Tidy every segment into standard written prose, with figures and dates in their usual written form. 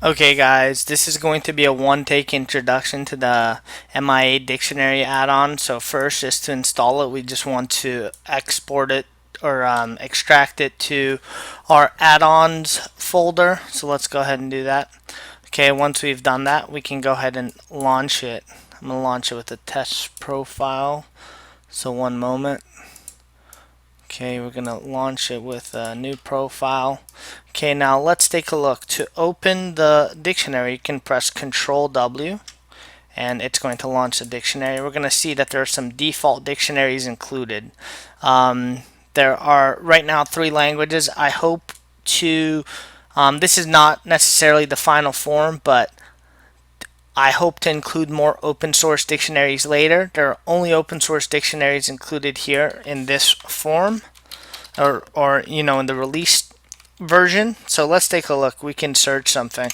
Okay guys, this is going to be a one-take introduction to the MIA dictionary add-on. So first, just to install it, we just want to export it or extract it to our add-ons folder. So let's go ahead and do that. Okay, once we've done that, we can go ahead and launch it. I'm going to launch it with a test profile. So one moment. Okay, we're going to launch it with a new profile. Okay, now let's take a look. To open the dictionary, you can press ctrl+w and it's going to launch the dictionary. We're going to see that there are some default dictionaries included. There are right now 3 languages. I hope to, this is not necessarily the final form, but I hope to include more open source dictionaries later. There are only open source dictionaries included here in this form, or you know, in the released version. So let's take a look. We can search something.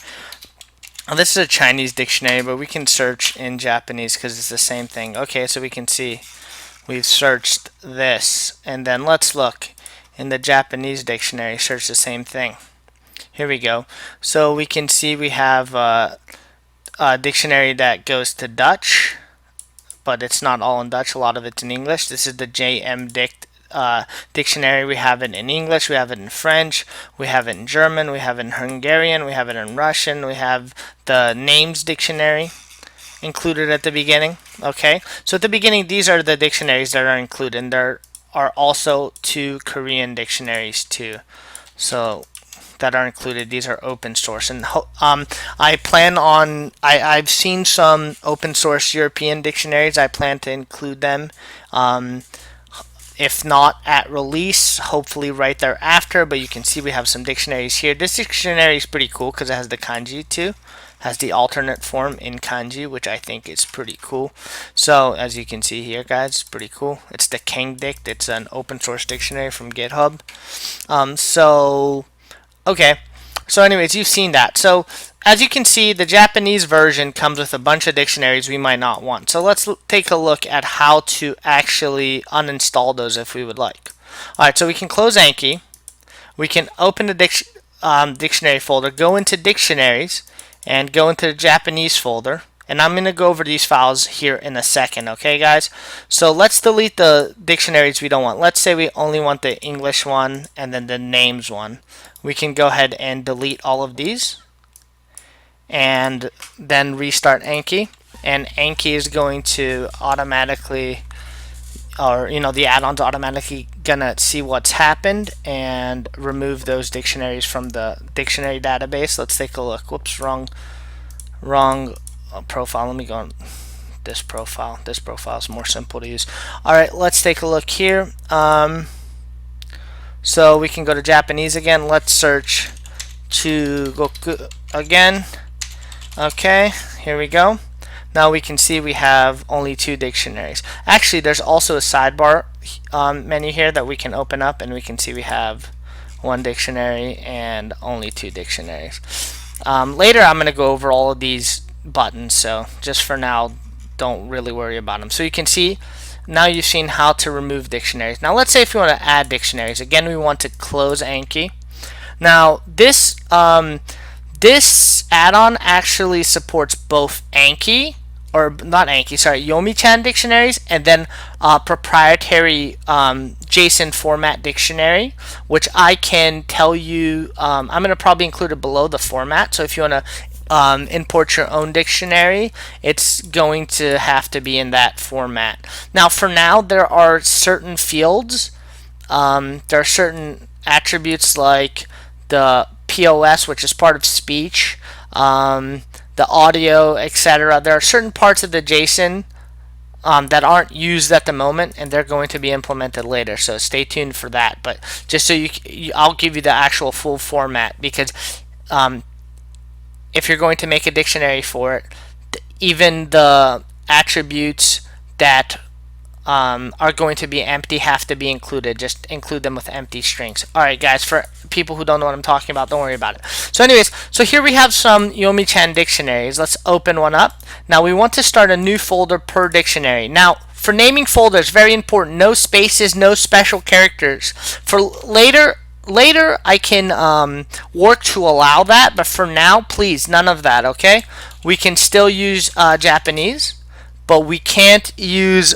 Now, this is a Chinese dictionary, but we can search in Japanese because it's the same thing. Okay, so we can see we've searched this, and then let's look in the Japanese dictionary. Search the same thing. Here we go. So we can see we have a dictionary that goes to Dutch, but it's not all in Dutch. A lot of it's in English. This is the JM dictionary. We have it in English, we have it in French, we have it in German, we have it in Hungarian, we have it in Russian, we have the names dictionary included at the beginning. Okay, so at the beginning, these are the dictionaries that are included, and there are also 2 Korean dictionaries too. So that are included. These are open source, and I plan on. I've seen some open source European dictionaries. I plan to include them. If not at release, hopefully right thereafter. But you can see we have some dictionaries here. This dictionary is pretty cool because it has the kanji too. Has the alternate form in kanji, which I think is pretty cool. So as you can see here, guys, it's pretty cool. It's the Kangdict. It's an open source dictionary from GitHub. Okay, so anyways, you've seen that. So as you can see, the Japanese version comes with a bunch of dictionaries we might not want. So let's take a look at how to actually uninstall those if we would like. Alright, so we can close Anki. We can open the dictionary folder, go into dictionaries, and go into the Japanese folder. And I'm going to go over these files here in a second, okay guys? So let's delete the dictionaries we don't want. Let's say we only want the English one and then the names one. We can go ahead and delete all of these and then restart Anki. And Anki is going to automatically, or you know, the add-on's automatically gonna see what's happened and remove those dictionaries from the dictionary database. Let's take a look. Whoops, wrong profile. Let me go on this profile. This profile is more simple to use. Alright, let's take a look here. So we can go to Japanese again. Let's search Chugoku again. Okay, here we go. Now we can see we have only 2 dictionaries. Actually, there's also a sidebar menu here that we can open up, and we can see we have 1 dictionary and only 2 dictionaries. Later I'm going to go over all of these buttons, so just for now, don't really worry about them. So you can see now you've seen how to remove dictionaries. Now let's say if you want to add dictionaries. Again, we want to close Anki. Now this this add-on actually supports both Anki, or not Anki, sorry, Yomi-chan dictionaries, and then proprietary JSON format dictionary, which I can tell you, I'm going to probably include it below the format. So if you want to import your own dictionary, it's going to have to be in that format. Now for now, there are certain fields, there are certain attributes like the POS, which is part of speech, the audio, etc. There are certain parts of the JSON that aren't used at the moment, and they're going to be implemented later. So stay tuned for that. But just so I'll give you the actual full format, because if you're going to make a dictionary for it, even the attributes that are going to be empty have to be included. Just include them with empty strings. Alright guys, for people who don't know what I'm talking about, don't worry about it. So anyways, so here we have some Yomi-chan dictionaries. Let's open one up. Now we want to start a new folder per dictionary. Now for naming folders, very important, no spaces, no special characters. For later later I can work to allow that, but for now, please, none of that, okay? We can still use Japanese, but we can't use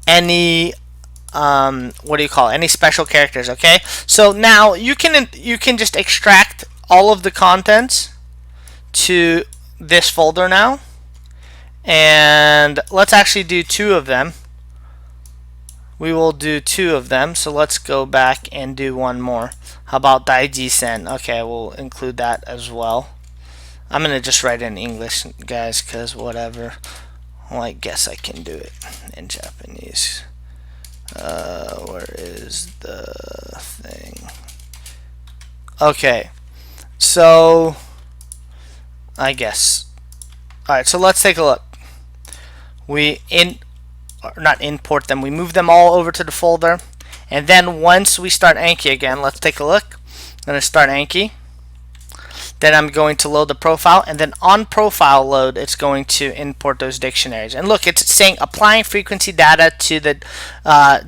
any what do you call it? Any special characters, okay? So now you can just extract all of the contents to this folder now, and let's actually do two of them. We will do two of them, so let's go back and do one more. How about daiji-sen? Okay, we'll include that as well. I'm gonna just write it in English, guys, because whatever. Well, I guess I can do it in Japanese. Where is the thing? Okay, so I guess. Alright, so let's take a look. We not import them, we move them all over to the folder, and then once we start Anki again, let's take a look. I'm going to start Anki. Then I'm going to load the profile, and then on profile load, it's going to import those dictionaries. And look, it's saying applying frequency data to the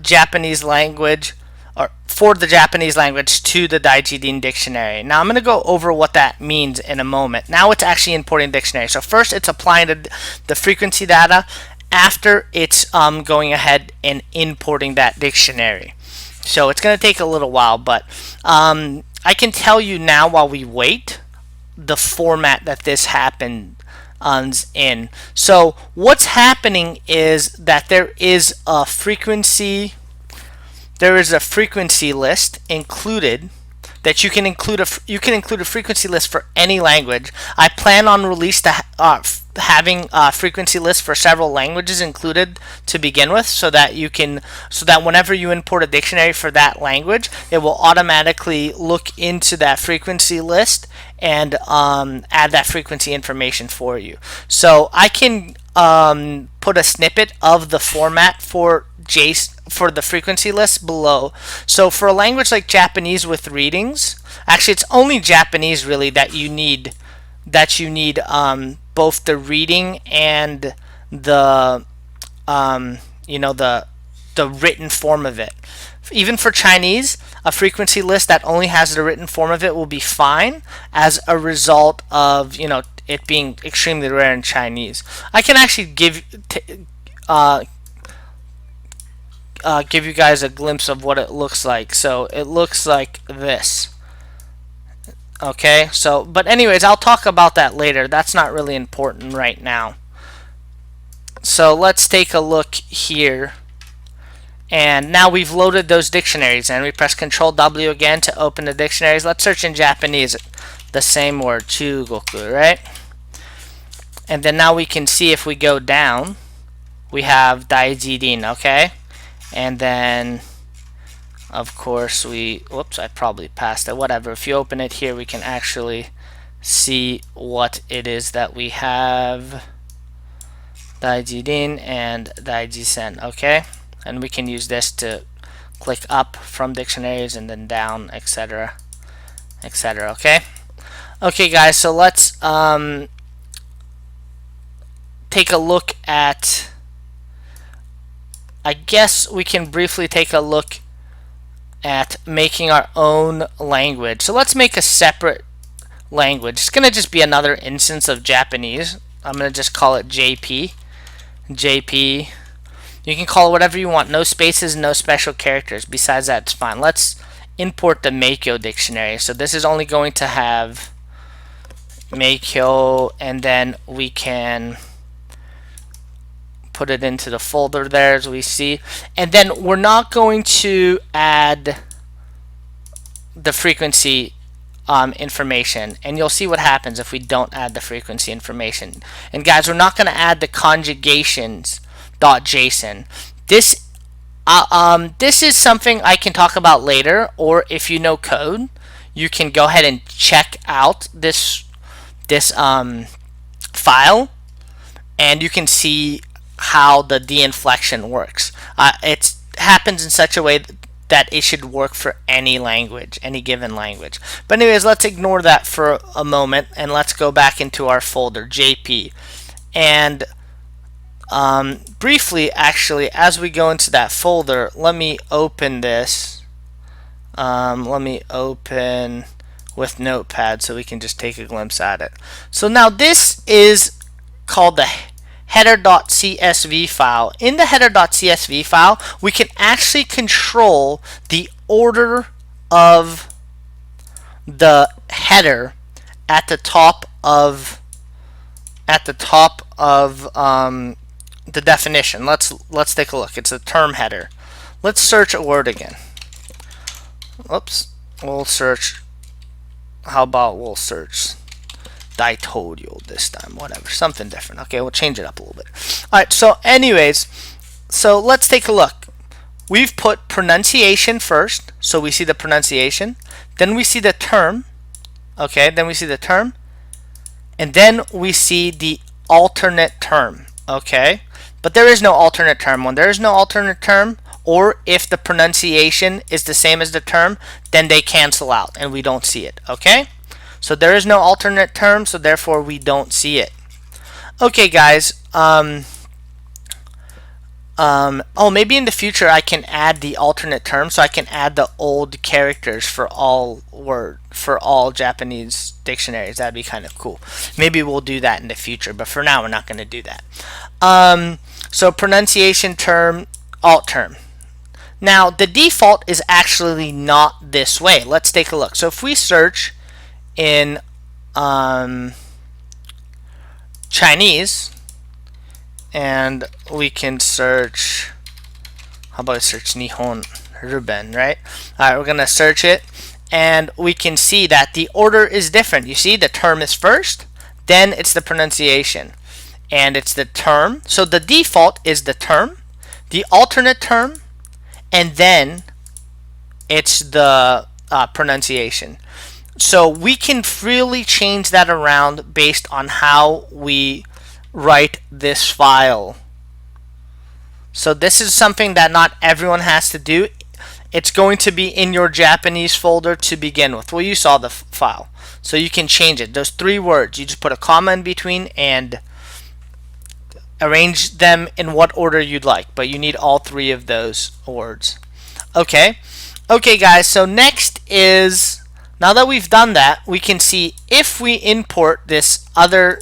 Japanese language, or for the Japanese language to the Daijin dictionary. Now I'm going to go over what that means in a moment. Now it's actually importing dictionary. So first it's applying the frequency data. After it's going ahead and importing that dictionary. So it's going to take a little while, but I can tell you now while we wait the format that this happened in. So what's happening is that there is a frequency list included that you can include a frequency list for any language. I plan on having a frequency list for several languages included to begin with, so that whenever you import a dictionary for that language, it will automatically look into that frequency list and add that frequency information for you. So I can put a snippet of the format for the frequency list below. So for a language like Japanese with readings, actually it's only Japanese really that you need both the reading and the the written form of it. Even for Chinese, a frequency list that only has the written form of it will be fine, as a result of it being extremely rare in Chinese. I can actually give you guys a glimpse of what it looks like. So it looks like this. Okay, so but anyways, I'll talk about that later. That's not really important right now. So let's take a look here. And now we've loaded those dictionaries, and we press ctrl+w again to open the dictionaries. Let's search in Japanese, the same word, chugoku, right? And then now we can see if we go down, we have daijin, okay? And then, of course, whoops, I probably passed it, whatever. If you open it here, we can actually see what it is that we have. Daijin and daijisen, okay? And we can use this to click up from dictionaries and then down, etc., etc., okay? Okay, guys, so let's take a look at, I guess we can briefly take a look at making our own language. So let's make a separate language. It's going to just be another instance of Japanese. I'm going to just call it JP. JP. You can call it whatever you want. No spaces, no special characters. Besides that, it's fine. Let's import the Meikyo dictionary. So this is only going to have Meikyo, and then we can put it into the folder there, as we see. And then we're not going to add the frequency information, and you'll see what happens if we don't add the frequency information. And guys, we're not going to add the conjugations.json. This is something I can talk about later, or if you know code, you can go ahead and check out this file, and you can see how the de-inflection works. It happens in such a way that it should work for any language, any given language. But anyways, let's ignore that for a moment, and let's go back into our folder, JP. And briefly, actually, as we go into that folder, let me open this. Let me open with Notepad so we can just take a glimpse at it. So now this is called the header.csv file. In the header.csv file, we can actually control the order of the header at the top of the definition. Let's take a look. It's a term header. Let's search a word again. Oops. We'll search. How about we'll search ditodio this time? Whatever, something different. Okay, we'll change it up a little bit. All right. So, anyways, so let's take a look. We've put pronunciation first, so we see the pronunciation. Then we see the term. Okay. Then we see the term. And then we see the alternate term. Okay. But there is no alternate term. When there is no alternate term, or if the pronunciation is the same as the term, then they cancel out and we don't see it. Okay. So there is no alternate term, so therefore we don't see it. Okay, guys. Oh, maybe in the future I can add the alternate term, so I can add the old characters for all Japanese dictionaries. That'd be kind of cool. Maybe we'll do that in the future, but for now we're not going to do that. So pronunciation term, alt term. Now the default is actually not this way. Let's take a look. So if we search in Chinese, and we can search, how about I search Nihon, Ruben, right? Alright, we're going to search it, and we can see that the order is different. You see, the term is first, then it's the pronunciation, and it's the term. So the default is the term, the alternate term, and then it's the pronunciation. So we can freely change that around based on how we write this file. So this is something that not everyone has to do. It's going to be in your Japanese folder to begin with. Well, you saw the file, so you can change it. Those 3 words, you just put a comma in between and arrange them in what order you'd like, but you need all 3 of those words. Okay, guys, so next is, now that we've done that, we can see if we import this other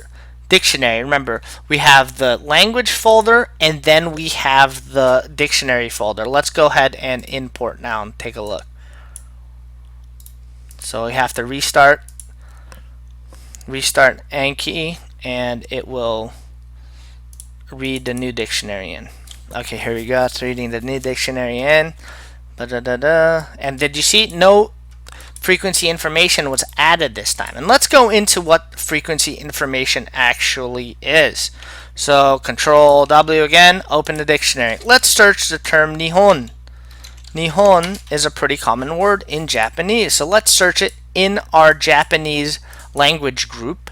dictionary. Remember, we have the language folder and then we have the dictionary folder. Let's go ahead and import now and take a look. So we have to restart Anki, and it will read the new dictionary in. Okay, here we go. It's reading the new dictionary in. And did you see? No frequency information was added this time. And let's go into what frequency information actually is. So ctrl+w again, open the dictionary. Let's search the term Nihon. Nihon is a pretty common word in Japanese. So let's search it in our Japanese language group.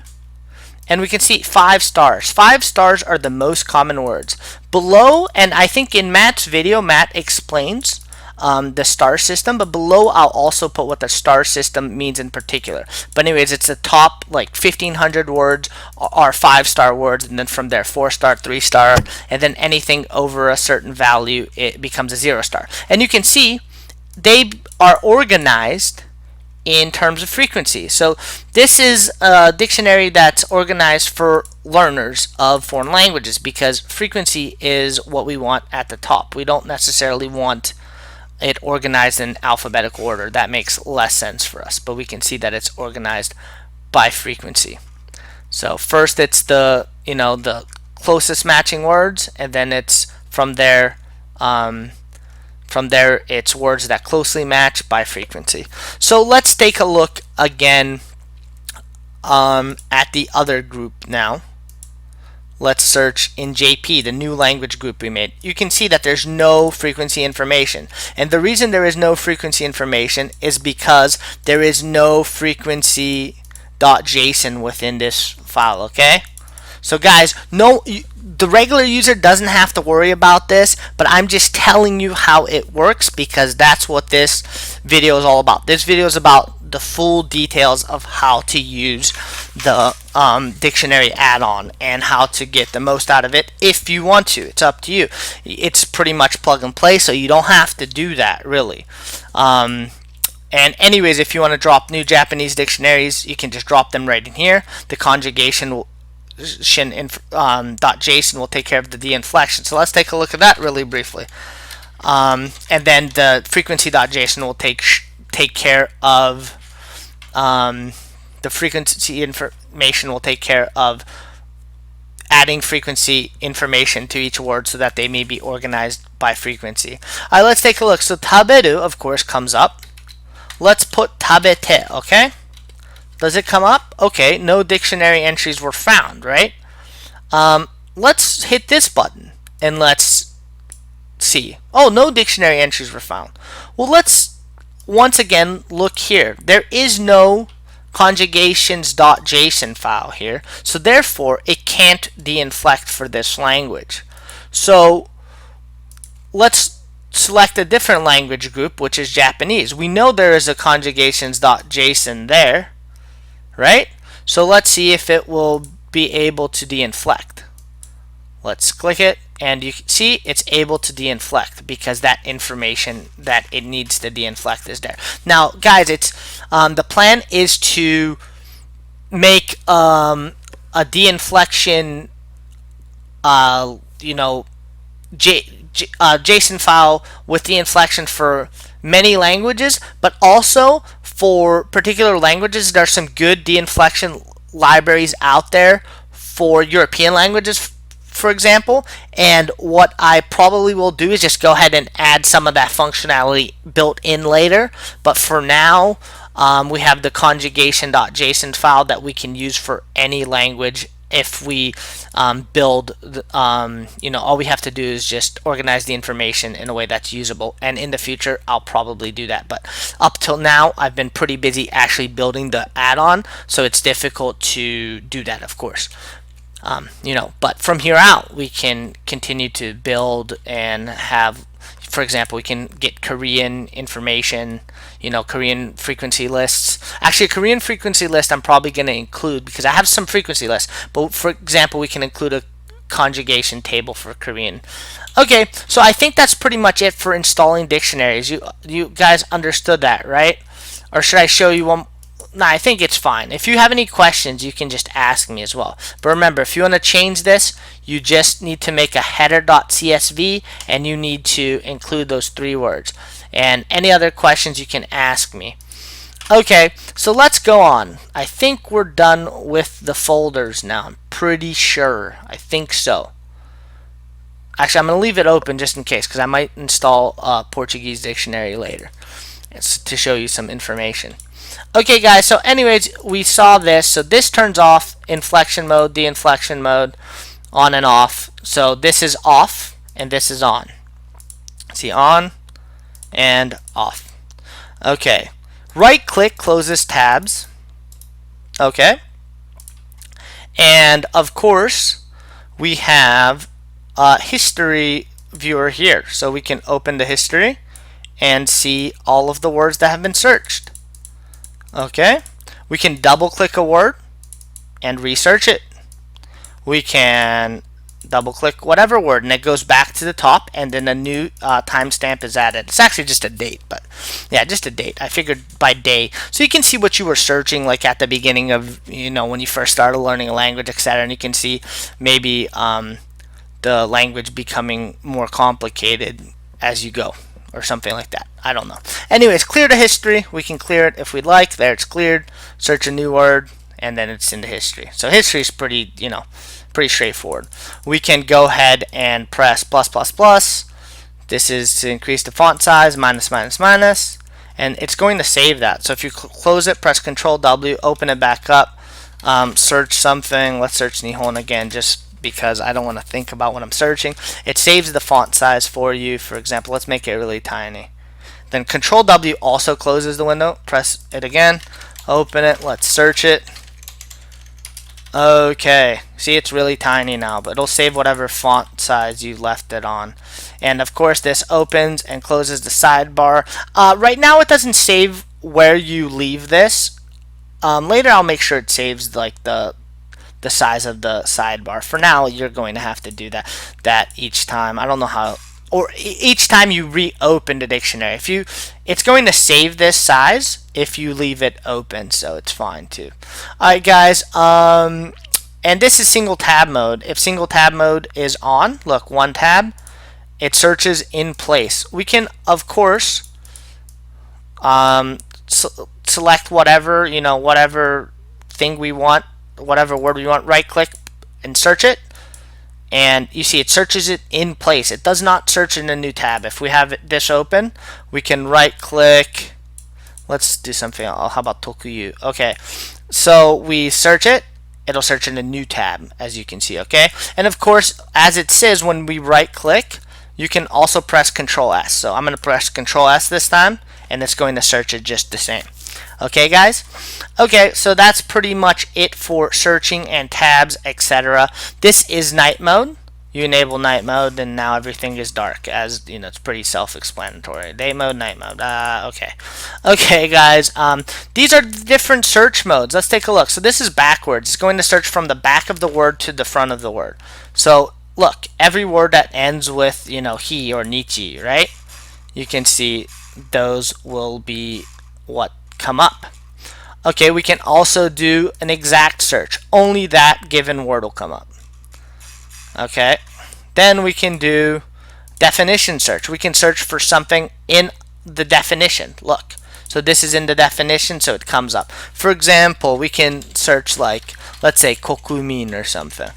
And we can see 5 stars. 5 stars are the most common words. Below, and I think in Matt's video, Matt explains the star system, but below I'll also put what the star system means in particular. But anyways, it's the top like 1,500 words are 5-star words, and then from there 4-star, 3-star, and then anything over a certain value it becomes a 0-star. And you can see they are organized in terms of frequency. So this is a dictionary that's organized for learners of foreign languages, because frequency is what we want at the top. We don't necessarily want it organized in alphabetical order. That makes less sense for us, but we can see that it's organized by frequency. So first it's the the closest matching words, and then it's from there it's words that closely match by frequency. So let's take a look again at the other group now. Let's search in JP, the new language group we made. You can see that there's no frequency information. And the reason there is no frequency information is because there is no frequency.json within this file, okay? So guys, the regular user doesn't have to worry about this, but I'm just telling you how it works because that's what this video is all about. This video is about the full details of how to use the dictionary add-on and how to get the most out of it if you want to. It's up to you. It's pretty much plug and play, so you don't have to do that really. And anyways, if you want to drop new Japanese dictionaries, you can just drop them right in here. The conjugation .json will take care of the de-inflection. So let's take a look at that really briefly. And then the frequency.json will take care of the frequency information will take care of adding frequency information to each word so that they may be organized by frequency. Alright, let's take a look. So taberu, of course, comes up. Let's put tabete, okay? Does it come up? Okay, no dictionary entries were found, right? Let's hit this button and let's see. Oh, no dictionary entries were found. Well, let's once again look here. There is no conjugations.json file here, so therefore it can't de-inflect for this language. So let's select a different language group, which is Japanese. We know there is a conjugations.json there, right? So let's see if it will be able to de-inflect. Let's click it, and you can see it's able to de-inflect because that information that it needs to de-inflect is there. Now, guys, it's the plan is to make a de-inflection, JSON file with de-inflection for many languages, but also for particular languages. There are some good de-inflection libraries out there for European languages, for example, and what I probably will do is just go ahead and add some of that functionality built in later. But for now, we have the conjugation.json file that we can use for any language. If we build, all we have to do is just organize the information in a way that's usable. And in the future, I'll probably do that. But up till now, I've been pretty busy actually building the add-on, so it's difficult to do that, of course. But from here out, we can continue to build and have, for example, we can get Korean information, Korean frequency lists. Actually, a Korean frequency list I'm probably going to include because I have some frequency lists. But for example, we can include a conjugation table for Korean. Okay, so I think that's pretty much it for installing dictionaries. You guys understood that, right? Or should I show you one? No, I think it's fine. If you have any questions, you can just ask me as well. But remember, if you want to change this, you just need to make a header.csv and you need to include those 3 words. And any other questions you can ask me. Okay, so let's go on. I think we're done with the folders now. I'm pretty sure. I think so. Actually, I'm going to leave it open just in case because I might install a Portuguese dictionary later. It's to show you some information. Okay, guys, so anyways, we saw this. So this turns off inflection mode, de-inflection mode, on and off. So this is off and this is on. See, on and off. Okay, right click closes tabs. Okay, and of course we have a history viewer here, so we can open the history and see all of the words that have been searched. Okay, we can double click a word and research it. We can double click whatever word and it goes back to the top, and then a new timestamp is added. It's actually just a date, but yeah, just a date. I figured by day, so you can see what you were searching like at the beginning of when you first started learning a language, etc. And you can see maybe the language becoming more complicated as you go, or something like that. I don't know. Anyways, clear the history. We can clear it if we'd like. There, it's cleared. Search a new word, and then it's in the history. So history is pretty, pretty straightforward. We can go ahead and press +++. This is to increase the font size, -, and it's going to save that. So if you close it, press ctrl+w, open it back up, search something. Let's search Nihon again, just because I don't want to think about what I'm searching. It saves the font size for you. For example, let's make it really tiny. Then ctrl+w also closes the window. Press it again, open it, let's search it. Okay, see, it's really tiny now, but it'll save whatever font size you left it on. And of course this opens and closes the sidebar. Right now it doesn't save where you leave this. Later I'll make sure it saves like the size of the sidebar. For now, you're going to have to do that each time. I don't know how, or each time you reopen the dictionary. It's going to save this size if you leave it open, so it's fine too. All right, guys. And this is single tab mode. If single tab mode is on, look, one tab, it searches in place. We can, of course, select whatever, whatever thing we want, whatever word we want, right click and search it, and you see it searches it in place. It does not search in a new tab. If we have this open, we can right click. Let's do something else. How about Tokuyu? Okay, so we search it, it'll search in a new tab, as you can see. Okay, and of course, as it says, when we right click, you can also press ctrl+s. So I'm going to press ctrl+s this time, and it's going to search it just the same. Okay, guys? Okay, so that's pretty much it for searching and tabs, etc. This is night mode. You enable night mode, and now everything is dark. As you know, it's pretty self-explanatory. Day mode, night mode. Okay. Okay, guys. These are different search modes. Let's take a look. So this is backwards. It's going to search from the back of the word to the front of the word. So look, every word that ends with, he or nichi, right? You can see those will be what come up. Okay, we can also do an exact search. Only that given word will come up. Okay, then we can do definition search. We can search for something in the definition. Look, so this is in the definition, so it comes up. For example, we can search like, let's say kokumin or something.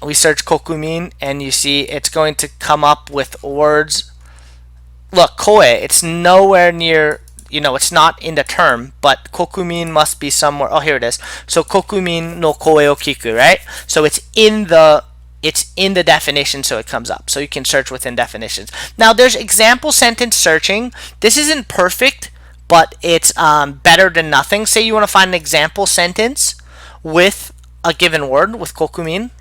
We search kokumin, and you see it's going to come up with words. Look, koe, it's nowhere near, it's not in the term, but kokumin must be somewhere. Oh, here it is. So kokumin no koe o kiku, right? So it's in the definition, so it comes up. So you can search within definitions. Now there's example sentence searching. This isn't perfect, but it's better than nothing. Say you want to find an example sentence with a given word, with kokumin.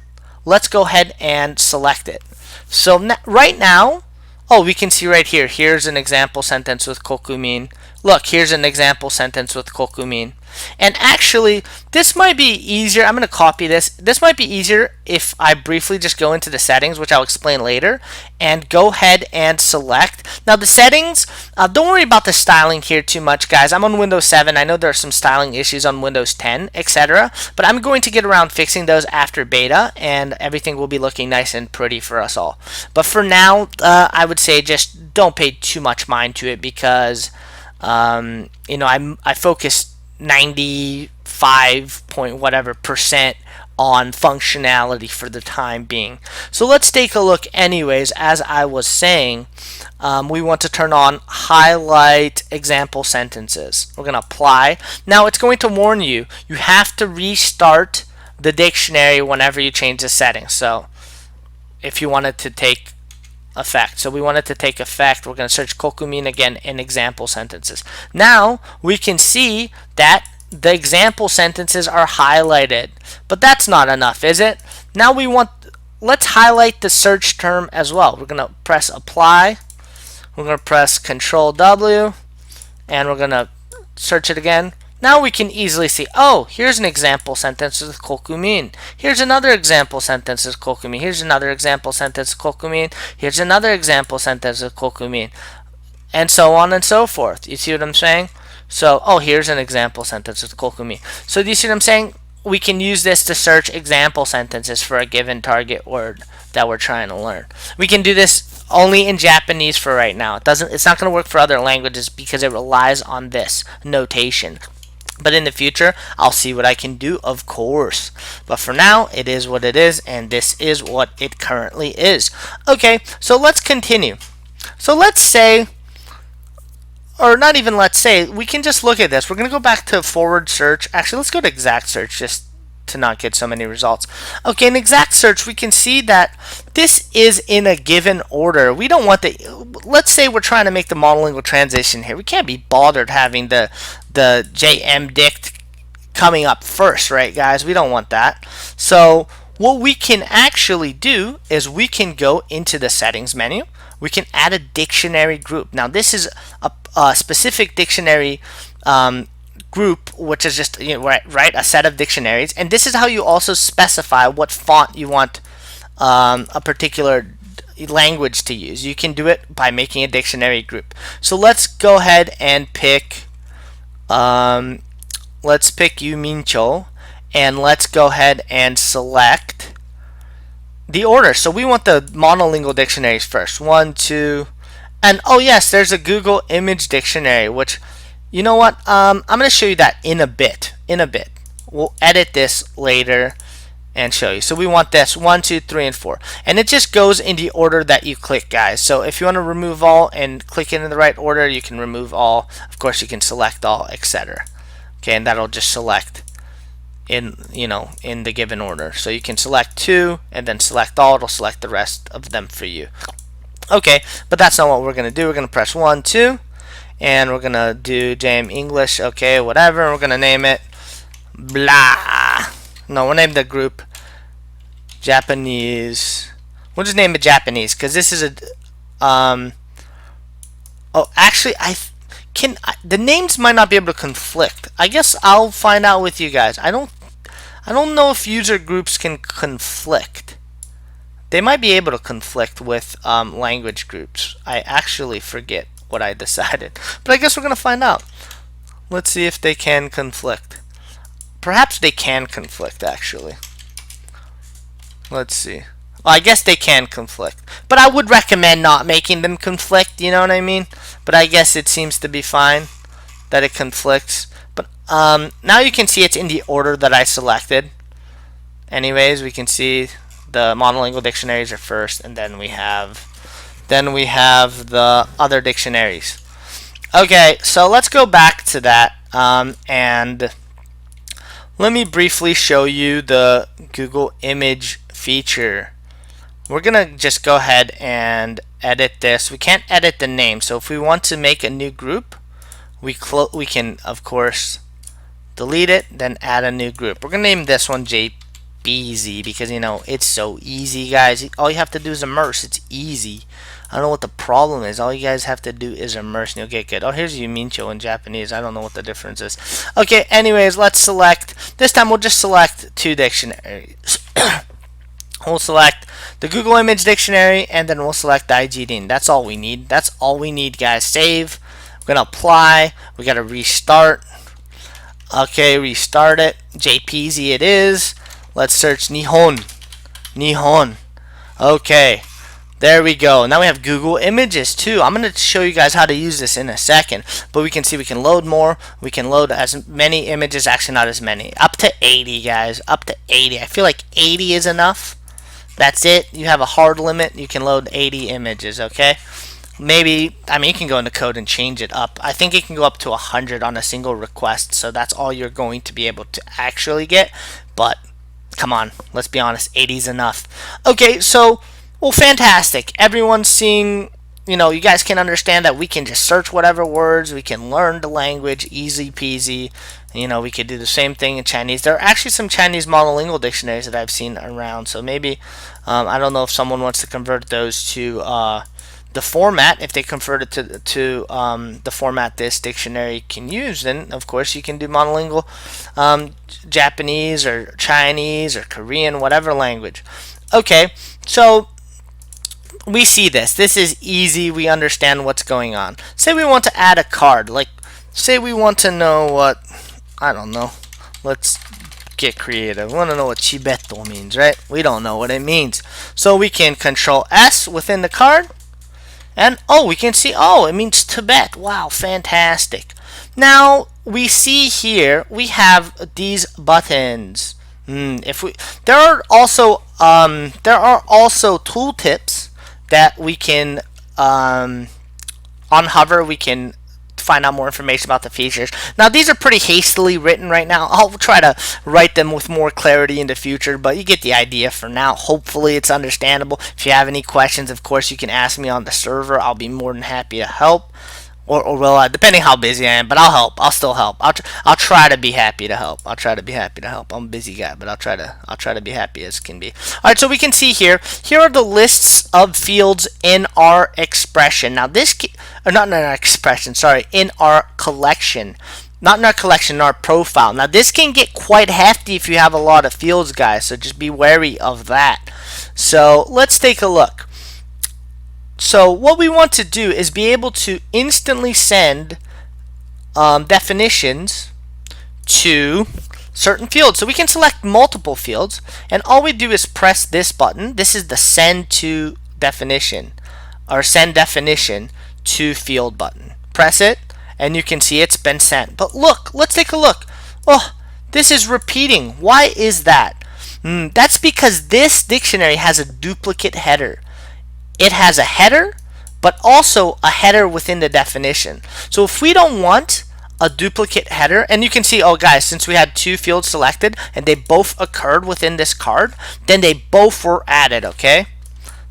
Let's go ahead and select it. So right now, we can see right here. Here's an example sentence with kokumin. Look, here's an example sentence with kokumin. And actually, this might be easier. I'm going to copy this. This might be easier if I briefly just go into the settings, which I'll explain later, and go ahead and select. Now, the settings, don't worry about the styling here too much, guys. I'm on Windows 7. I know there are some styling issues on Windows 10, etc. But I'm going to get around fixing those after beta, and everything will be looking nice and pretty for us all. But for now, I would say just don't pay too much mind to it, because I focus 95 point whatever percent on functionality for the time being. So let's take a look anyways. As I was saying, we want to turn on highlight example sentences. We're going to apply. Now it's going to warn you have to restart the dictionary whenever you change the settings. So if you want it to take effect. So we want it to take effect. We're going to search kokumin again in example sentences. Now we can see that the example sentences are highlighted, but that's not enough, is it? Now let's highlight the search term as well. We're going to press apply. We're going to press ctrl+w, and we're going to search it again. Now we can easily see, here's an example sentence with kokumin. Here's another example sentence with kokumin. Here's another example sentence with kokumin. Here's another example sentence with kokumin. And so on and so forth. You see what I'm saying? So, here's an example sentence with kokumin. So do you see what I'm saying? We can use this to search example sentences for a given target word that we're trying to learn. We can do this only in Japanese for right now. It's not going to work for other languages because it relies on this notation. But in the future, I'll see what I can do, of course. But for now, it is what it is, and this is what it currently is. Okay, so let's continue. So let's say, or not even let's say, we can just look at this. We're going to go back to forward search. Actually, let's go to exact search just to not get so many results. Okay, in exact search, we can see that this is in a given order. We don't want let's say we're trying to make the monolingual transition here. We can't be bothered having the JM dict coming up first, right, guys? We don't want that. So what we can actually do is we can go into the settings menu. We can add a dictionary group. Now this is a specific dictionary group, which is just right a set of dictionaries, and this is how you also specify what font you want a particular language to use. You can do it by making a dictionary group. So let's go ahead and pick let's pick Yumincho, and let's go ahead and select the order. So we want the monolingual dictionaries first. 1, 2, and oh yes, there's a Google Image Dictionary, which, you know what, I'm going to show you that in a bit. We'll edit this later and show you. So we want this 1, 2, 3, and 4, and it just goes in the order that you click, guys. So if you want to remove all and click it in the right order, you can remove all. Of course, you can select all, etc. Okay, and that'll just select in in the given order. So you can select 2 and then select all. It'll select the rest of them for you. Okay, but that's not what we're gonna do. We're gonna press 1, 2, and we're gonna do JM English. Okay, whatever. And we're gonna name it blah. No, we'll name the group Japanese. We'll just name it Japanese because this is a oh, actually, the names might not be able to conflict. I guess I'll find out with you guys. I don't know if user groups can conflict. They might be able to conflict with language groups. I actually forget what I decided, but I guess we're gonna find out. Let's see if they can conflict. Perhaps they can conflict, actually. Let's see. Well, I guess they can conflict, but I would recommend not making them conflict, you know what I mean? But I guess it seems to be fine that it conflicts. But now you can see it's in the order that I selected. Anyways, we can see the monolingual dictionaries are first, and then we have the other dictionaries. Okay, so let's go back to that, and let me briefly show you the Google Image feature. We're gonna just go ahead and edit this. We can't edit the name, so if we want to make a new group, we can of course delete it, then add a new group. We're gonna name this one JPZ because it's so easy, guys. All you have to do is immerse. It's easy. I don't know what the problem is. All you guys have to do is immerse and you'll get good. Oh, here's Yumincho in Japanese. I don't know what the difference is. Okay, anyways, let's select. This time we'll just select 2 dictionaries. We'll select the Google Image Dictionary, and then we'll select the IGDN. That's all we need. That's all we need, guys. Save. We're going to apply. We got to restart. Okay, restart it. JPZ it is. Let's search Nihon. Nihon. Okay. There we go. Now we have Google Images too. I'm going to show you guys how to use this in a second, but we can see we can load more. We can load as many images, actually not as many. Up to 80, guys. Up to 80. I feel like 80 is enough. That's it. You have a hard limit. You can load 80 images, okay? Maybe, you can go into code and change it up. I think it can go up to 100 on a single request, so that's all you're going to be able to actually get. But come on, let's be honest, 80 is enough. Okay, so well, fantastic. Everyone's seeing, you guys can understand that we can just search whatever words. We can learn the language, easy peasy. We could do the same thing in Chinese. There are actually some Chinese monolingual dictionaries that I've seen around. So maybe, I don't know if someone wants to convert those to the format. If they convert it to the format this dictionary can use, then of course you can do monolingual Japanese or Chinese or Korean, whatever language. Okay, so we see this. This is easy. We understand what's going on. Say we want to add a card. Like, say we want to know what, I don't know. Let's get creative. We want to know what Chibeto means, right? We don't know what it means. So we can ctrl+s within the card. And, oh, we can see, oh, it means Tibet. Wow, fantastic. Now, we see here, we have these buttons. There are also tooltips that we can on hover we can find out more information about the features. Now these are pretty hastily written right now. I'll try to write them with more clarity in the future, but you get the idea for now. Hopefully it's understandable. If you have any questions, of course you can ask me on the server. I'll be more than happy to help. or will I? Depending how busy I am, but I'll help. I'll still help. I'll try to be happy to help. I'll try to be happy to help. I'm a busy guy, but I'll try to be happy as can be. All right, so we can see here. Here are the lists of fields in our expression. Now this, or not in our expression. Sorry, in our collection. Not in our collection, in our profile. Now this can get quite hefty if you have a lot of fields, guys. So just be wary of that. So let's take a look. So what we want to do is be able to instantly send definitions to certain fields. So we can select multiple fields, and all we do is press this button. This is the send to definition, or send definition to field button. Press it, and you can see it's been sent. But look, let's take a look. Oh, this is repeating. Why is that? That's because this dictionary has a duplicate header. It has a header, but also a header within the definition. So if we don't want a duplicate header, and you can see, oh guys, since we had two fields selected and they both occurred within this card, then they both were added, okay?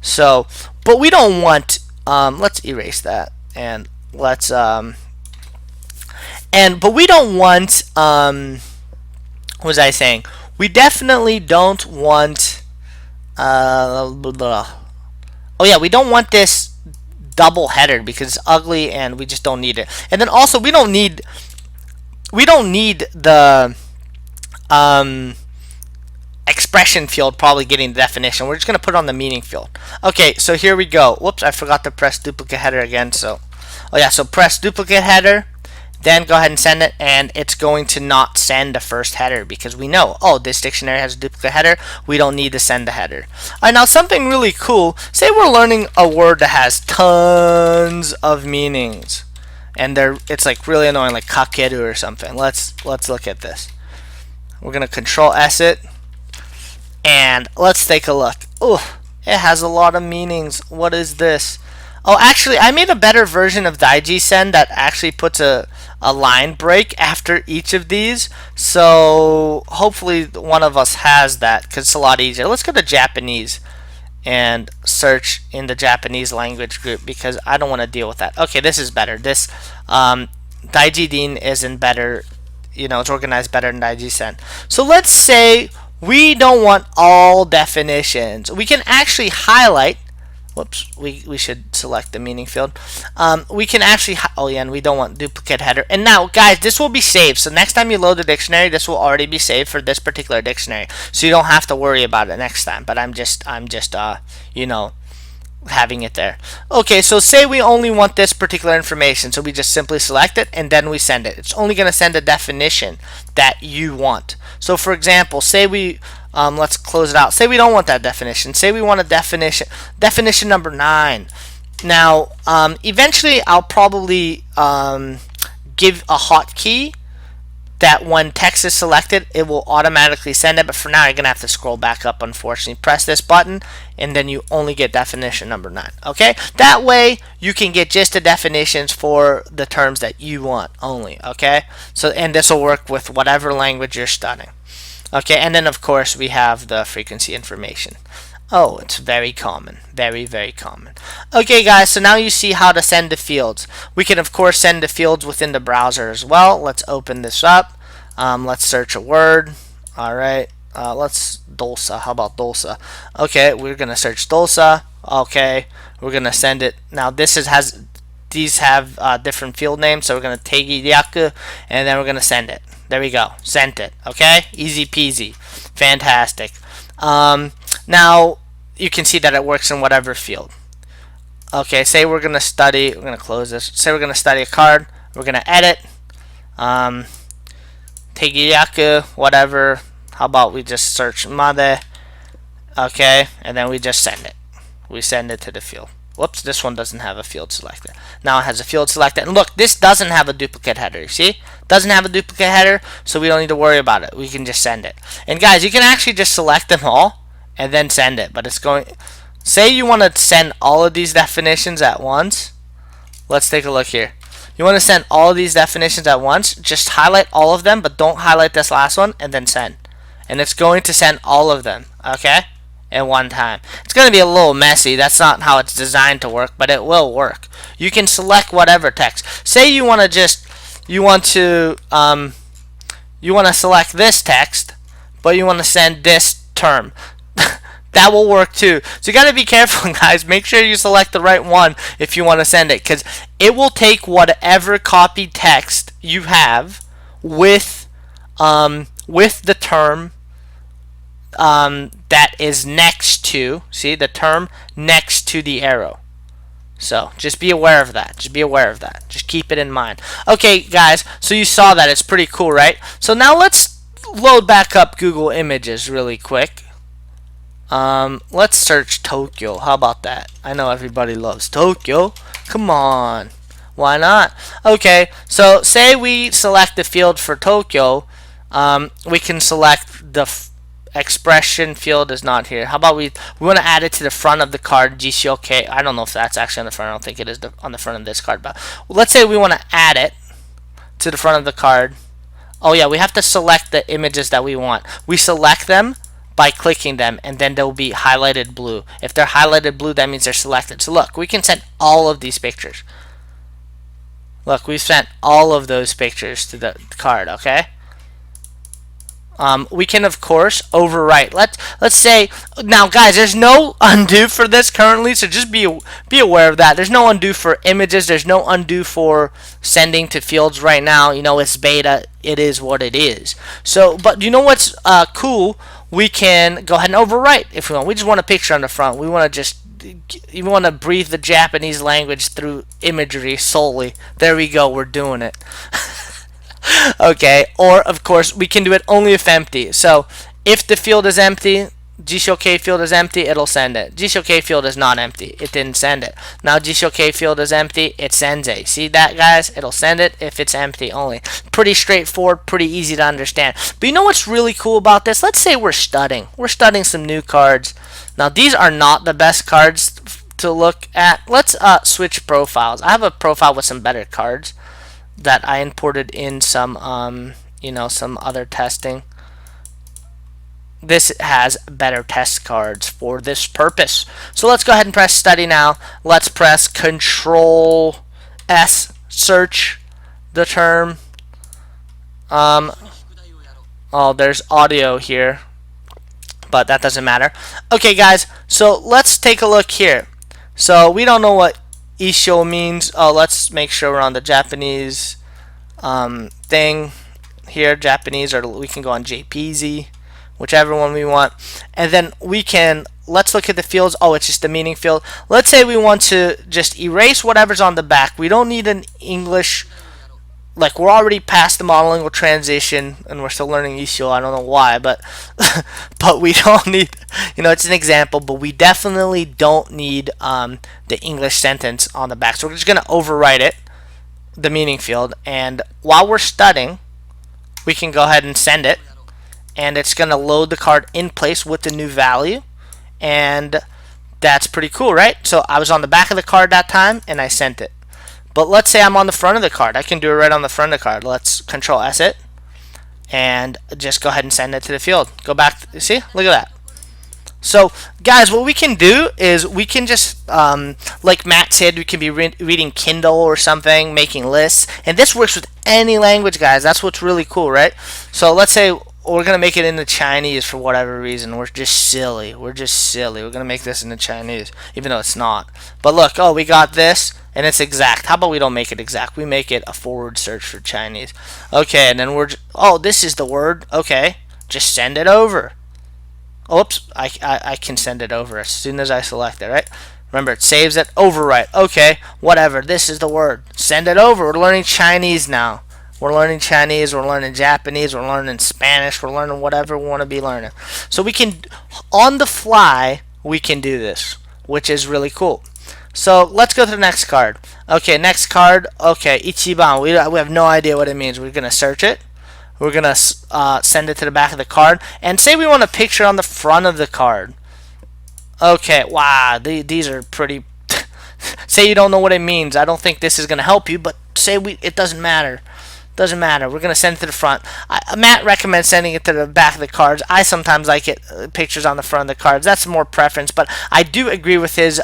So, but we don't want, let's erase that, and let's, but we don't want, what was I saying? We definitely don't want, oh yeah, we don't want this double header because it's ugly and we just don't need it. And then also we don't need the expression field probably getting the definition. We're just gonna put it on the meaning field. Okay, so here we go. Whoops, I forgot to press duplicate header again. So, oh yeah, so press duplicate header, then go ahead and send it, and it's going to not send the first header because we know, oh, this dictionary has a duplicate header. We don't need to send the header. All right, now something really cool. Say we're learning a word that has tons of meanings, and it's like really annoying, like kakeru or something. Let's look at this. We're gonna ctrl+s it, and let's take a look. Oh, it has a lot of meanings. What is this? Oh, actually, I made a better version of Send that actually puts a line break after each of these. So hopefully one of us has that because it's a lot easier. Let's go to Japanese and search in the Japanese language group because I don't want to deal with that. Okay, this is better. This Daijidin isn't better. You know, it's organized better than Send. So let's say we don't want all definitions. We can actually highlight. Whoops, we should select the meaning field. We can actually, oh yeah, and we don't want duplicate header. And now, guys, this will be saved. So next time you load the dictionary, this will already be saved for this particular dictionary. So you don't have to worry about it next time. But I'm just you know, having it there. Okay, so say we only want this particular information. So we just simply select it and then we send it. It's only going to send a definition that you want. So for example, say we let's close it out. Say we don't want that definition. Say we want a definition number 9. Now, eventually I'll probably give a hotkey that when text is selected, it will automatically send it. But for now, you're going to have to scroll back up, unfortunately. Press this button, and then you only get definition number 9. Okay? That way, you can get just the definitions for the terms that you want only. Okay? So, and this will work with whatever language you're studying. Okay, and then of course we have the frequency information. Oh, it's very common. Very, very common. Okay, guys, so now you see how to send the fields. We can, of course, send the fields within the browser as well. Let's open this up. Let's search a word. All right, let's dolsa. How about dolsa? Okay, we're going to search dolsa. Okay, we're going to send it. Now, these have different field names, so we're going to teigiryaku, and then we're going to send it. There we go. Sent it. Okay? Easy peasy. Fantastic. Now, you can see that it works in whatever field. Okay, say we're going to study. We're going to close this. Say we're going to study a card. We're going to edit. Teigiryaku, whatever. How about we just search made. Okay, and then we just send it. We send it to the field. Whoops, this one doesn't have a field selected. Now it has a field selected. And look, this doesn't have a duplicate header. You see? Doesn't have a duplicate header, so we don't need to worry about it. We can just send it. And guys, you can actually just select them all and then send it. But it's going... Say you want to send all of these definitions at once. Let's take a look here. You want to send all of these definitions at once. Just highlight all of them, but don't highlight this last one, and then send. And it's going to send all of them. Okay? at one time. It's going to be a little messy. That's not how it's designed to work, but it will work. You can select whatever text. Say you want to select this text, but you want to send this term. That will work too. So you got to be careful, guys. Make sure you select the right one if you want to send it, because it will take whatever copied text you have with the term that is next to, see, the term next to the arrow. So just be aware of that. Just keep it in mind. Okay, guys, so you saw that. It's pretty cool, right? So now let's load back up Google Images really quick. Let's search Tokyo. How about that? I know everybody loves Tokyo. Come on. Why not? Okay, so say we select the field for Tokyo. We can select the expression field is not here. How about we want to add it to the front of the card, GCOK. I don't know if that's actually on the front. I don't think it is on the front of this card, but let's say we want to add it to the front of the card. Oh yeah, we have to select the images that we want. We select them by clicking them, and then they'll be highlighted blue. If they're highlighted blue, that means they're selected. So look, we can send all of these pictures. Look, we've sent all of those pictures to the card, okay? We can, of course, overwrite. Let's say, now guys, there's no undo for this currently, so just be aware of that. There's no undo for images. There's no undo for sending to fields right now. You know, it's beta. It is what it is. So, but you know what's cool? We can go ahead and overwrite if we want. We just want a picture on the front. We want to breathe the Japanese language through imagery solely. There we go. We're doing it. Okay, or of course we can do it only if empty. So if the field is empty, GCOK field is empty, it'll send it. GCOK field is not empty, it didn't send it. Now GCOK field is empty, it sends it. See that, guys? It'll send it if it's empty only. Pretty straightforward, pretty easy to understand. But you know what's really cool about this? Let's say we're studying some new cards. Now these are not the best cards to look at. Let's switch profiles. I have a profile with some better cards that I imported in some some other testing. This has better test cards for this purpose. So let's go ahead and press study now. Let's press ctrl+s, search the term. Oh, there's audio here, but that doesn't matter. Okay, guys, so let's take a look here. So we don't know what Isho means. Oh, let's make sure we're on the Japanese thing here, Japanese, or we can go on JPZ, whichever one we want. And then let's look at the fields. Oh, it's just the meaning field. Let's say we want to just erase whatever's on the back. We don't need an English, like we're already past the monolingual transition and we're still learning Isho. I don't know why, but but we don't need, it's an example, but we definitely don't need the English sentence on the back. So we're just going to overwrite it, the meaning field, and while we're studying, we can go ahead and send it, and it's going to load the card in place with the new value, and that's pretty cool, right? So I was on the back of the card that time, and I sent it. But let's say I'm on the front of the card. I can do it right on the front of the card. Let's Ctrl+S it, and just go ahead and send it to the field. Go back. See? Look at that. So, guys, what we can do is we can just, like Matt said, we can be reading Kindle or something, making lists. And this works with any language, guys. That's what's really cool, right? So let's say we're going to make it into Chinese for whatever reason. We're just silly. We're going to make this into Chinese, even though it's not. But look, oh, we got this, and it's exact. How about we don't make it exact? We make it a forward search for Chinese. Okay, and then oh, this is the word. Okay, just send it over. Oops, I can send it over as soon as I select it, right? Remember, it saves it, overwrite. Okay, whatever, this is the word. Send it over. We're learning Chinese now. We're learning Chinese, we're learning Japanese, we're learning Spanish, we're learning whatever we want to be learning. So we can, on the fly, we can do this, which is really cool. So let's go to the next card. Okay, next card, okay, Ichiban. We have no idea what it means. We're going to search it. We're going to send it to the back of the card. And say we want a picture on the front of the card. Okay, wow, these are pretty... say you don't know what it means. I don't think this is going to help you, but say it doesn't matter. Doesn't matter. We're going to send it to the front. Matt recommends sending it to the back of the cards. I sometimes like it pictures on the front of the cards. That's more preference, but I do agree with his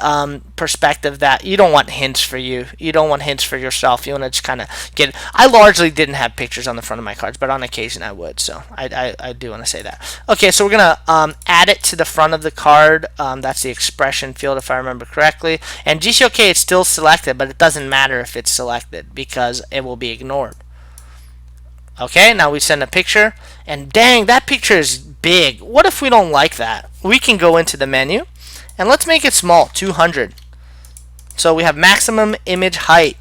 perspective that you don't want hints for you. You don't want hints for yourself. You want to just kind of get it. I largely didn't have pictures on the front of my cards, but on occasion I would. So I do want to say that. Okay, so we're going to add it to the front of the card. That's the expression field if I remember correctly. And GCOK it's still selected, but it doesn't matter if it's selected because it will be ignored. Okay, now we send a picture, and dang, that picture is big. What if we don't like that? We can go into the menu, and let's make it small, 200. So we have maximum image height,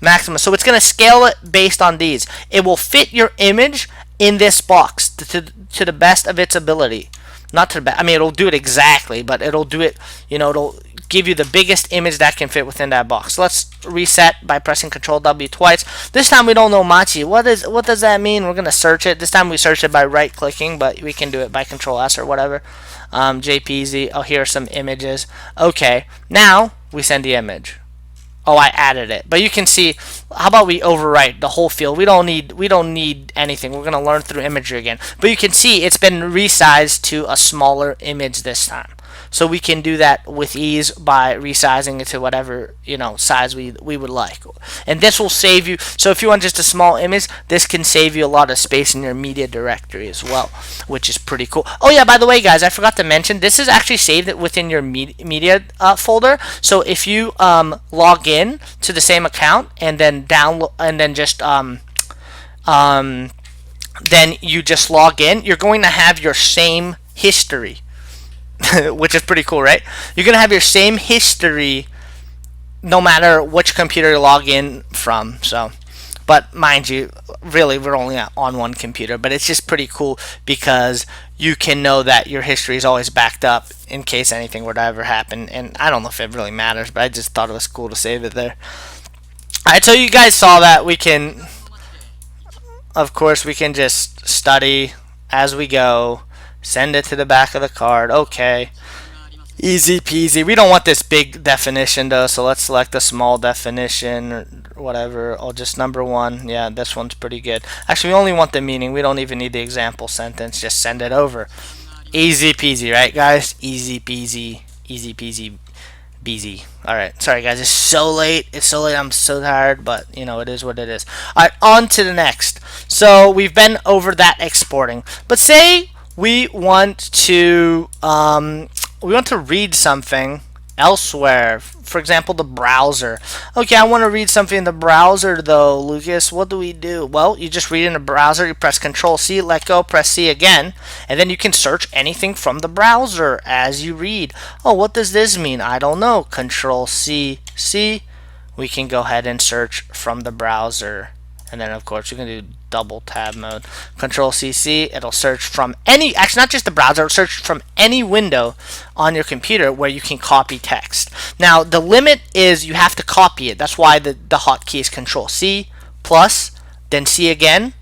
maximum. So it's going to scale it based on these. It will fit your image in this box to the best of its ability. Not to the best. I mean, it'll do it exactly, but it'll do it, you know, it'll give you the biggest image that can fit within that box. So let's reset by pressing ctrl+w twice. This time we don't know Machi. What does that mean? We're going to search it. This time we search it by right clicking, but we can do it by ctrl+s or whatever. JPZ. Oh, here are some images. Okay, now we send the image. Oh, I added it. But you can see, how about we overwrite the whole field? We don't need anything. We're going to learn through imagery again. But you can see it's been resized to a smaller image this time. So we can do that with ease by resizing it to whatever, you know, size we would like. And this will save you. So if you want just a small image, this can save you a lot of space in your media directory as well, which is pretty cool. Oh yeah, by the way, guys, I forgot to mention, this is actually saved within your media folder. So if you log in to the same account and then download and then just then you just log in, you're going to have your same history. Which is pretty cool, right? You're going to have your same history no matter which computer you log in from. So, but mind you, really we're only on one computer, but it's just pretty cool because you can know that your history is always backed up in case anything were to ever happen. And I don't know if it really matters, but I just thought it was cool to save it there. Alright, so you guys saw that we can, of course, we can just study as we go. Send it to the back of the card. Okay. Easy peasy. We don't want this big definition though, so let's select a small definition or whatever. Oh, just number one. Yeah, this one's pretty good. Actually, we only want the meaning. We don't even need the example sentence. Just send it over. Easy peasy, right, guys? Easy peasy. Easy peasy. Beezy. Alright, sorry guys, it's so late. It's so late, I'm so tired, but you know, it is what it is. Alright, on to the next. So we've been over that exporting. But say we want to read something elsewhere. For example, the browser. Okay, I want to read something in the browser though, Lucas. What do we do? Well, you just read in the browser, you press Ctrl+C, let go, press C again, and then you can search anything from the browser as you read. Oh, what does this mean? I don't know. Ctrl+C, C. We can go ahead and search from the browser. And then, of course, you can do double tab mode. Ctrl+C, it'll search from any, actually not just the browser, it'll search from any window on your computer where you can copy text. Now, the limit is you have to copy it. That's why the hotkey is Ctrl+C plus, then C again.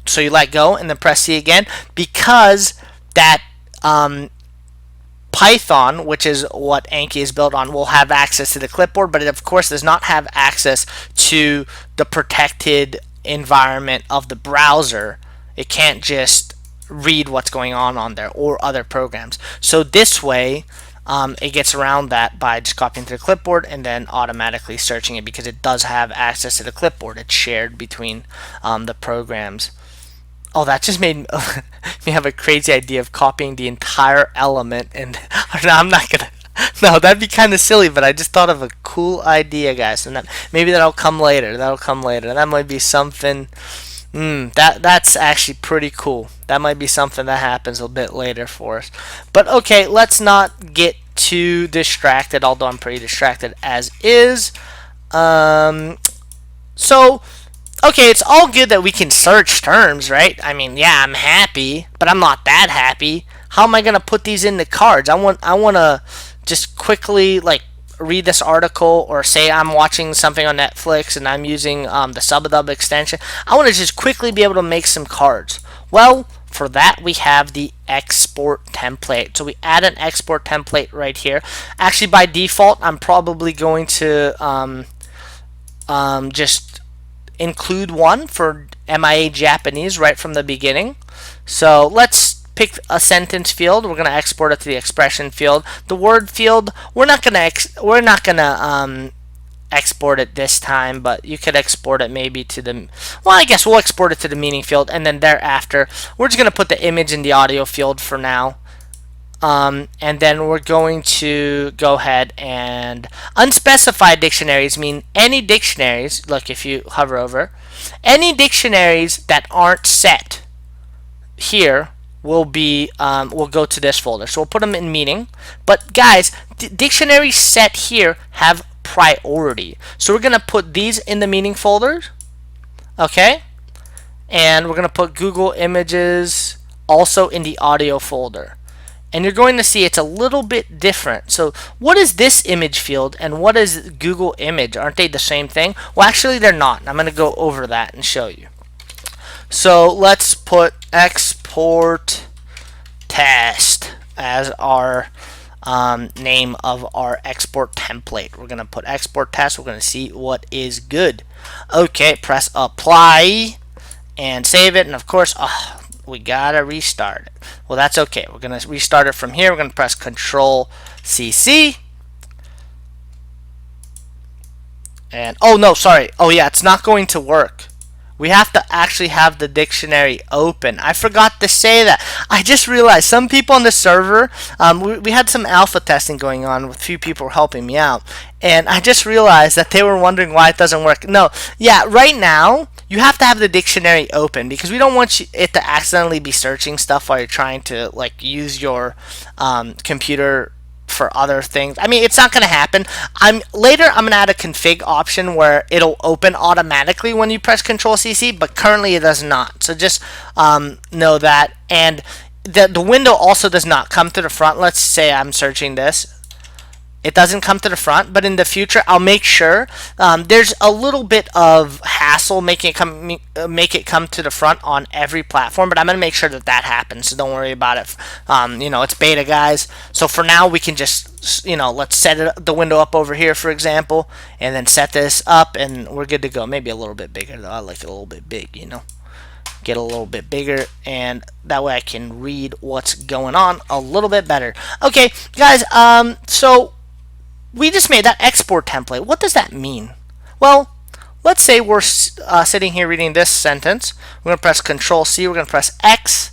So you let go and then press C again, because that Python, which is what Anki is built on, will have access to the clipboard, but it of course does not have access to the protected environment of the browser. It can't just read what's going on there or other programs. So this way it gets around that by just copying to the clipboard and then automatically searching it, because it does have access to the clipboard. It's shared between the programs. Oh, that just made me have a crazy idea of copying the entire element, and no, I'm not gonna. No, that'd be kind of silly, but I just thought of a cool idea, guys, and maybe that'll come later. That'll come later. That might be something. That's actually pretty cool. That might be something that happens a bit later for us. But okay, let's not get too distracted. Although I'm pretty distracted as is. So. Okay, it's all good that we can search terms, right? I mean, yeah, I'm happy, but I'm not that happy. How am I gonna put these into cards? I want to just quickly like read this article, or say I'm watching something on Netflix and I'm using the SubDub extension. I want to just quickly be able to make some cards. Well, for that we have the export template. So we add an export template right here. Actually, by default, I'm probably going to just include one for MIA Japanese right from the beginning. So let's pick a sentence field. We're going to export it to the expression field. The word field, we're not going to export it this time, but you could export it maybe to the, well, I guess we'll export it to the meaning field, and then thereafter we're just going to put the image in the audio field for now. And then we're going to go ahead and unspecified dictionaries mean any dictionaries, look, if you hover over, any dictionaries that aren't set here will go to this folder. So we'll put them in meaning. But guys, dictionaries set here have priority. So we're going to put these in the meaning folders. Okay? And we're going to put Google Images also in the audio folder. And you're going to see it's a little bit different. So what is this image field and what is Google Image? Aren't they the same thing? Well, actually they're not. I'm going to go over that and show you. So let's put export test as our name of our export template. We're going to put export test. We're going to see what is good. Okay, press apply and save it. And of course, we gotta restart it. Well, that's okay. We're gonna restart it from here. We're gonna press ctrl+c. And oh no, sorry. Oh yeah, it's not going to work. We have to actually have the dictionary open. I forgot to say that. I just realized some people on the server, we had some alpha testing going on with a few people helping me out. And I just realized that they were wondering why it doesn't work. No, yeah, right now, you have to have the dictionary open because we don't want it to accidentally be searching stuff while you're trying to like use your computer for other things. I mean, it's not going to happen. Later I'm going to add a config option where it'll open automatically when you press ctrl+c, but currently it does not. So just know that. And the window also does not come to the front. Let's say I'm searching this. It doesn't come to the front, but in the future, I'll make sure. There's a little bit of hassle make it come to the front on every platform, but I'm gonna make sure that that happens. So don't worry about it. It's beta, guys. So for now, we can just, let's set the window up over here, for example, and then set this up, and we're good to go. Maybe a little bit bigger, though. I like it a little bit big, Get a little bit bigger, and that way I can read what's going on a little bit better. Okay, guys. So we just made that export template. What does that mean? Well, let's say we're sitting here reading this sentence. We're going to press Ctrl+C. We're going to press X.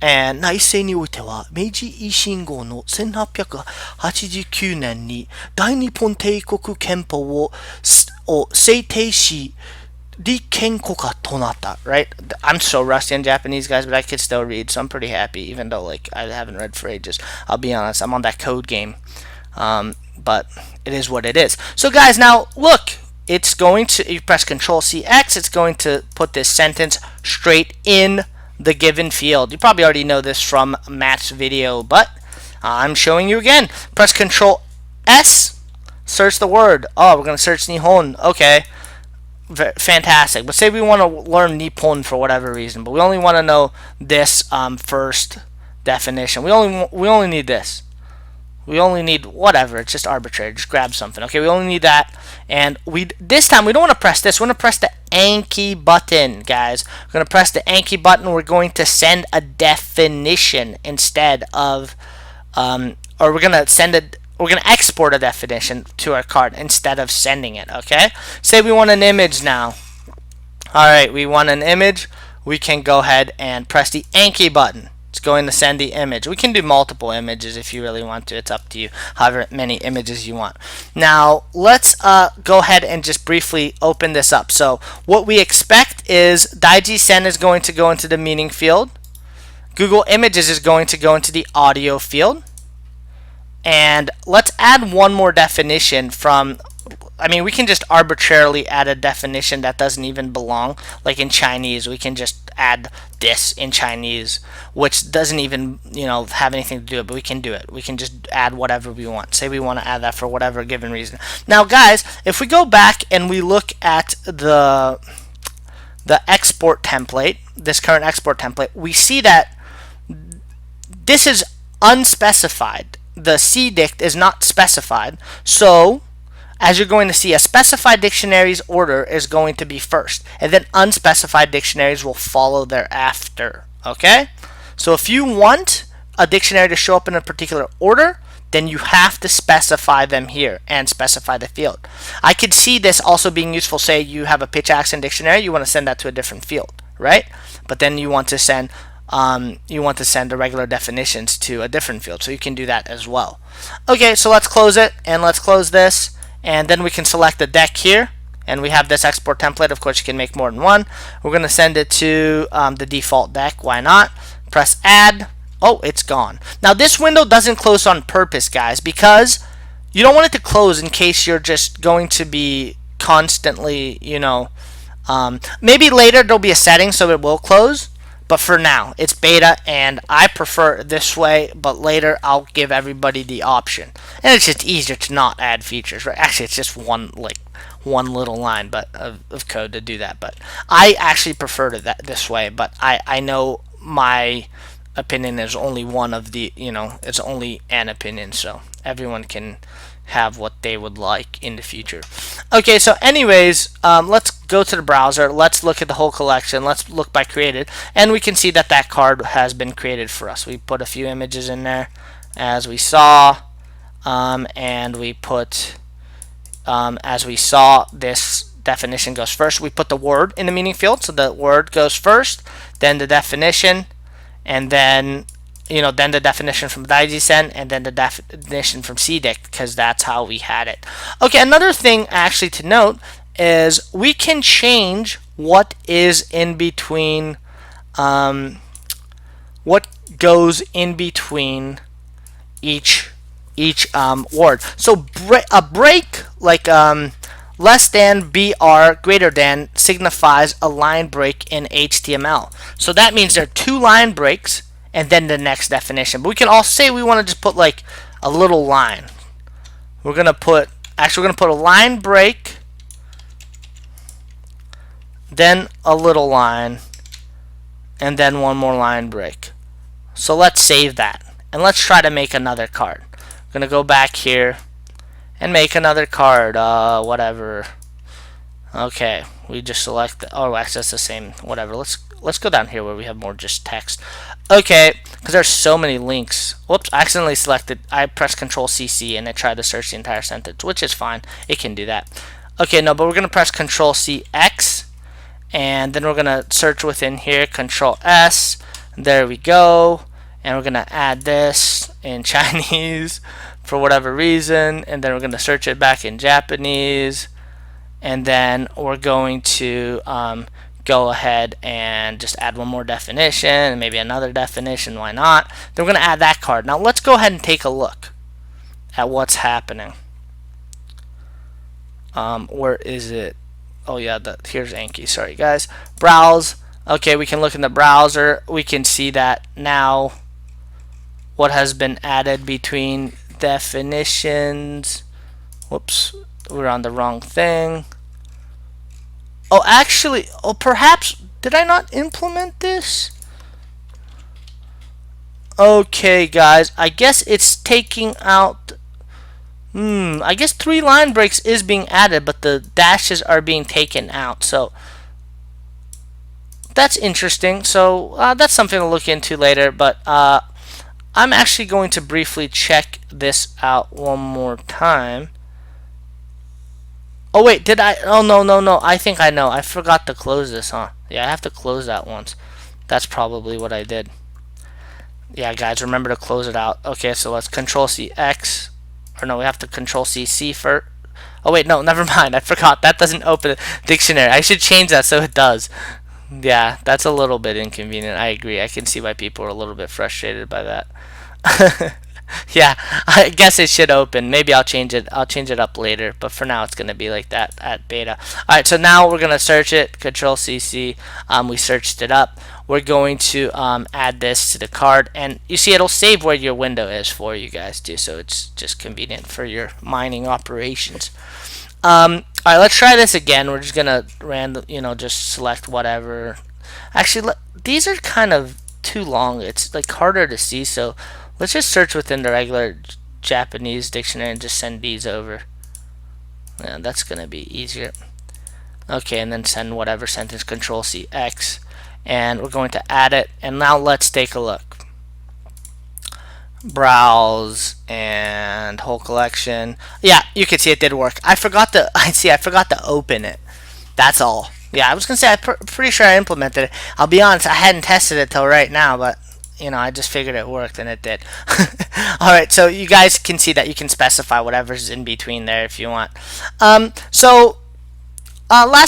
And 内政においては明治維新後の1889年に大日本帝国憲法を制定し立憲国家となった。Right? I'm so rusty on Japanese, guys, but I could still read, so I'm pretty happy, even though I haven't read for ages. I'll be honest, I'm on that code game. But it is what it is. So guys, now look, it's going to, you press Ctrl+CX, it's going to put this sentence straight in the given field. You probably already know this from Matt's video, but I'm showing you again. Press Ctrl+S, search the word. Oh, we're going to search Nihon. Okay, fantastic. But say we want to learn Nippon for whatever reason, but we only want to know this first definition. We only need this. We only need whatever. It's just arbitrary. Just grab something. Okay, we only need that. And this time we don't want to press this. We're going to press the anki button, guys. We're going to press the anki button. We're going to send a definition instead of, or we're going to export a definition to our card instead of sending it. Okay. Say we want an image now. All right, we want an image. We can go ahead and press the anki button. It's going to send the image. We can do multiple images if you really want to. It's up to you, however many images you want. Now, let's go ahead and just briefly open this up. So what we expect is Daiji Sen is going to go into the meaning field. Google Images is going to go into the audio field. And let's add one more definition from, we can just arbitrarily add a definition that doesn't even belong. Like in Chinese, we can just add this in Chinese, which doesn't even, have anything to do with it, but we can do it. We can just add whatever we want. Say we want to add that for whatever given reason. Now, guys, if we go back and we look at the export template, this current export template, we see that this is unspecified. The cdict is not specified. So as you're going to see, a specified dictionary's order is going to be first, and then unspecified dictionaries will follow thereafter. Okay? So if you want a dictionary to show up in a particular order, then you have to specify them here and specify the field. I could see this also being useful. Say you have a pitch accent dictionary, you want to send that to a different field, right? But then you want to send the regular definitions to a different field, so you can do that as well. Okay, so let's close it, and let's close this, and then we can select the deck here, and we have this export template. Of course, you can make more than one. We're going to send it to the default deck. Why not? Press add. Oh, it's gone. Now this window doesn't close on purpose, guys, because you don't want it to close in case you're just going to be constantly, maybe later there'll be a setting so it will close, but for now it's beta and I prefer it this way, but later I'll give everybody the option. And it's just easier to not add features, right? Actually, it's just one little line of code to do that, but I actually prefer that this way, but I know my opinion is only one of the, it's only an opinion, so everyone can have what they would like in the future. Okay, so anyways, let's go to the browser, let's look at the whole collection, let's look by created, and we can see that card has been created for us. We put a few images in there as we saw, and we put as we saw, this definition goes first. We put the word in the meaning field, so the word goes first, then the definition, and then then the definition from Daijisen, and then the definition from CDIC, because that's how we had it. Okay, another thing actually to note is we can change what is in between, what goes in between each word. So a break, like less than, BR, greater than, signifies a line break in HTML. So that means there are 2 line breaks and then the next definition. But we can also say we want to just put like a little line. We're going to put a line break, then a little line, and then one more line break. So let's save that. And let's try to make another card. I'm going to go back here and make another card, whatever. Okay, we just select the, oh, actually that's the same, whatever. Let's go down here where we have more just text. Okay, because there's so many links. Whoops, I accidentally selected, I pressed ctrl+c and it tried to search the entire sentence, which is fine. It can do that. Okay, no, but we're going to press ctrl+cx, and then we're going to search within here, ctrl+s. There we go. And we're going to add this in Chinese for whatever reason, and then we're going to search it back in Japanese, and then we're going to go ahead and just add one more definition and maybe another definition. Why not? Then we're going to add that card. Now let's go ahead and take a look at what's happening. Where is it? Oh yeah, here's Anki. Sorry guys. Browse. Okay, we can look in the browser. We can see that now what has been added between definitions. Whoops, we're on the wrong thing. Oh, actually, perhaps, did I not implement this? Okay, guys, I guess it's taking out, I guess 3 line breaks is being added, but the dashes are being taken out, so that's interesting. So that's something to look into later, but I'm actually going to briefly check this out one more time. Oh wait, did I? Oh no. I think I know. I forgot to close this, huh? Yeah, I have to close that once. That's probably what I did. Yeah, guys, remember to close it out. Okay, so let's ctrl+cx. Or no, we have to ctrl+c first. Oh wait, no, never mind. I forgot. That doesn't open the dictionary. I should change that so it does. Yeah, that's a little bit inconvenient. I agree. I can see why people are a little bit frustrated by that. Yeah, I guess it should open. Maybe I'll change it up later, but for now it's going to be like that at beta. Alright, so now we're going to search it. Ctrl+cc. We searched it up. We're going to add this to the card, and you see it'll save where your window is for you guys too, so it's just convenient for your mining operations. Alright, let's try this again. We're just going to just select whatever. Actually, these are kind of too long. It's like harder to see, so let's just search within the regular Japanese dictionary and just send these over. Yeah, that's gonna be easier. Okay, and then send whatever sentence, Control C X, and we're going to add it. And now let's take a look. Browse and whole collection. Yeah, you can see it did work. I forgot to I forgot to open it. That's all. Yeah, I was gonna say pretty sure I implemented it. I'll be honest, I hadn't tested it till right now, but you know, I just figured it worked and it did. All right, so you guys can see that you can specify whatever's in between there if you want. Last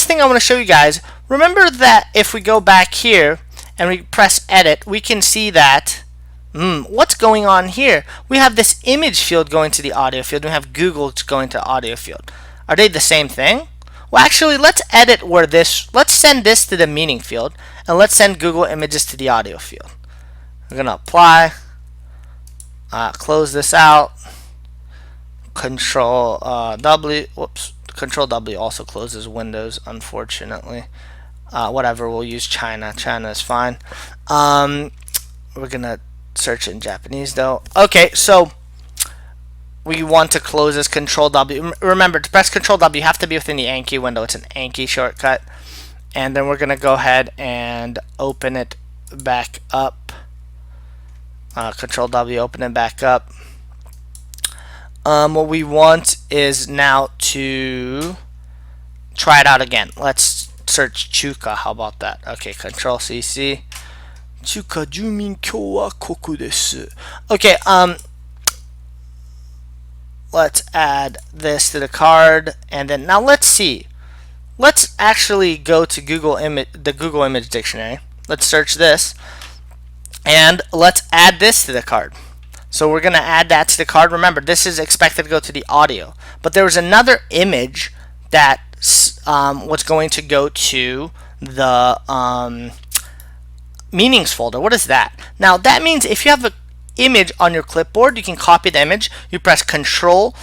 thing I want to show you guys. Remember that if we go back here and we press edit, we can see that what's going on here? We have this image field going to the audio field. We have Google going to audio field. Are they the same thing? Well, actually, let's edit where this. Let's send this to the meaning field, and let's send Google Images to the audio field. We're gonna apply. Close this out. Control W. Whoops. Control W also closes Windows, unfortunately. Whatever. We'll use China. China is fine. We're gonna search in Japanese though. Okay, so we want to close this. Control W. Remember, to press Control W, you have to be within the Anki window. It's an Anki shortcut. And then we're going to go ahead and open it back up. Control W, open it back up. What we want is now to try it out again. Let's search Chuka. How about that? Okay, Control CC. Chuka Jumin Kyou wa koku desu. Okay, let's add this to the card, and then now let's see. Let's actually go to the Google Image Dictionary. Let's search this, and let's add this to the card. So we're going to add that to the card. Remember, this is expected to go to the audio, but there was another image that was going to go to the meanings folder. What is that? Now that means if you have an image on your clipboard, you can copy the image. You press Control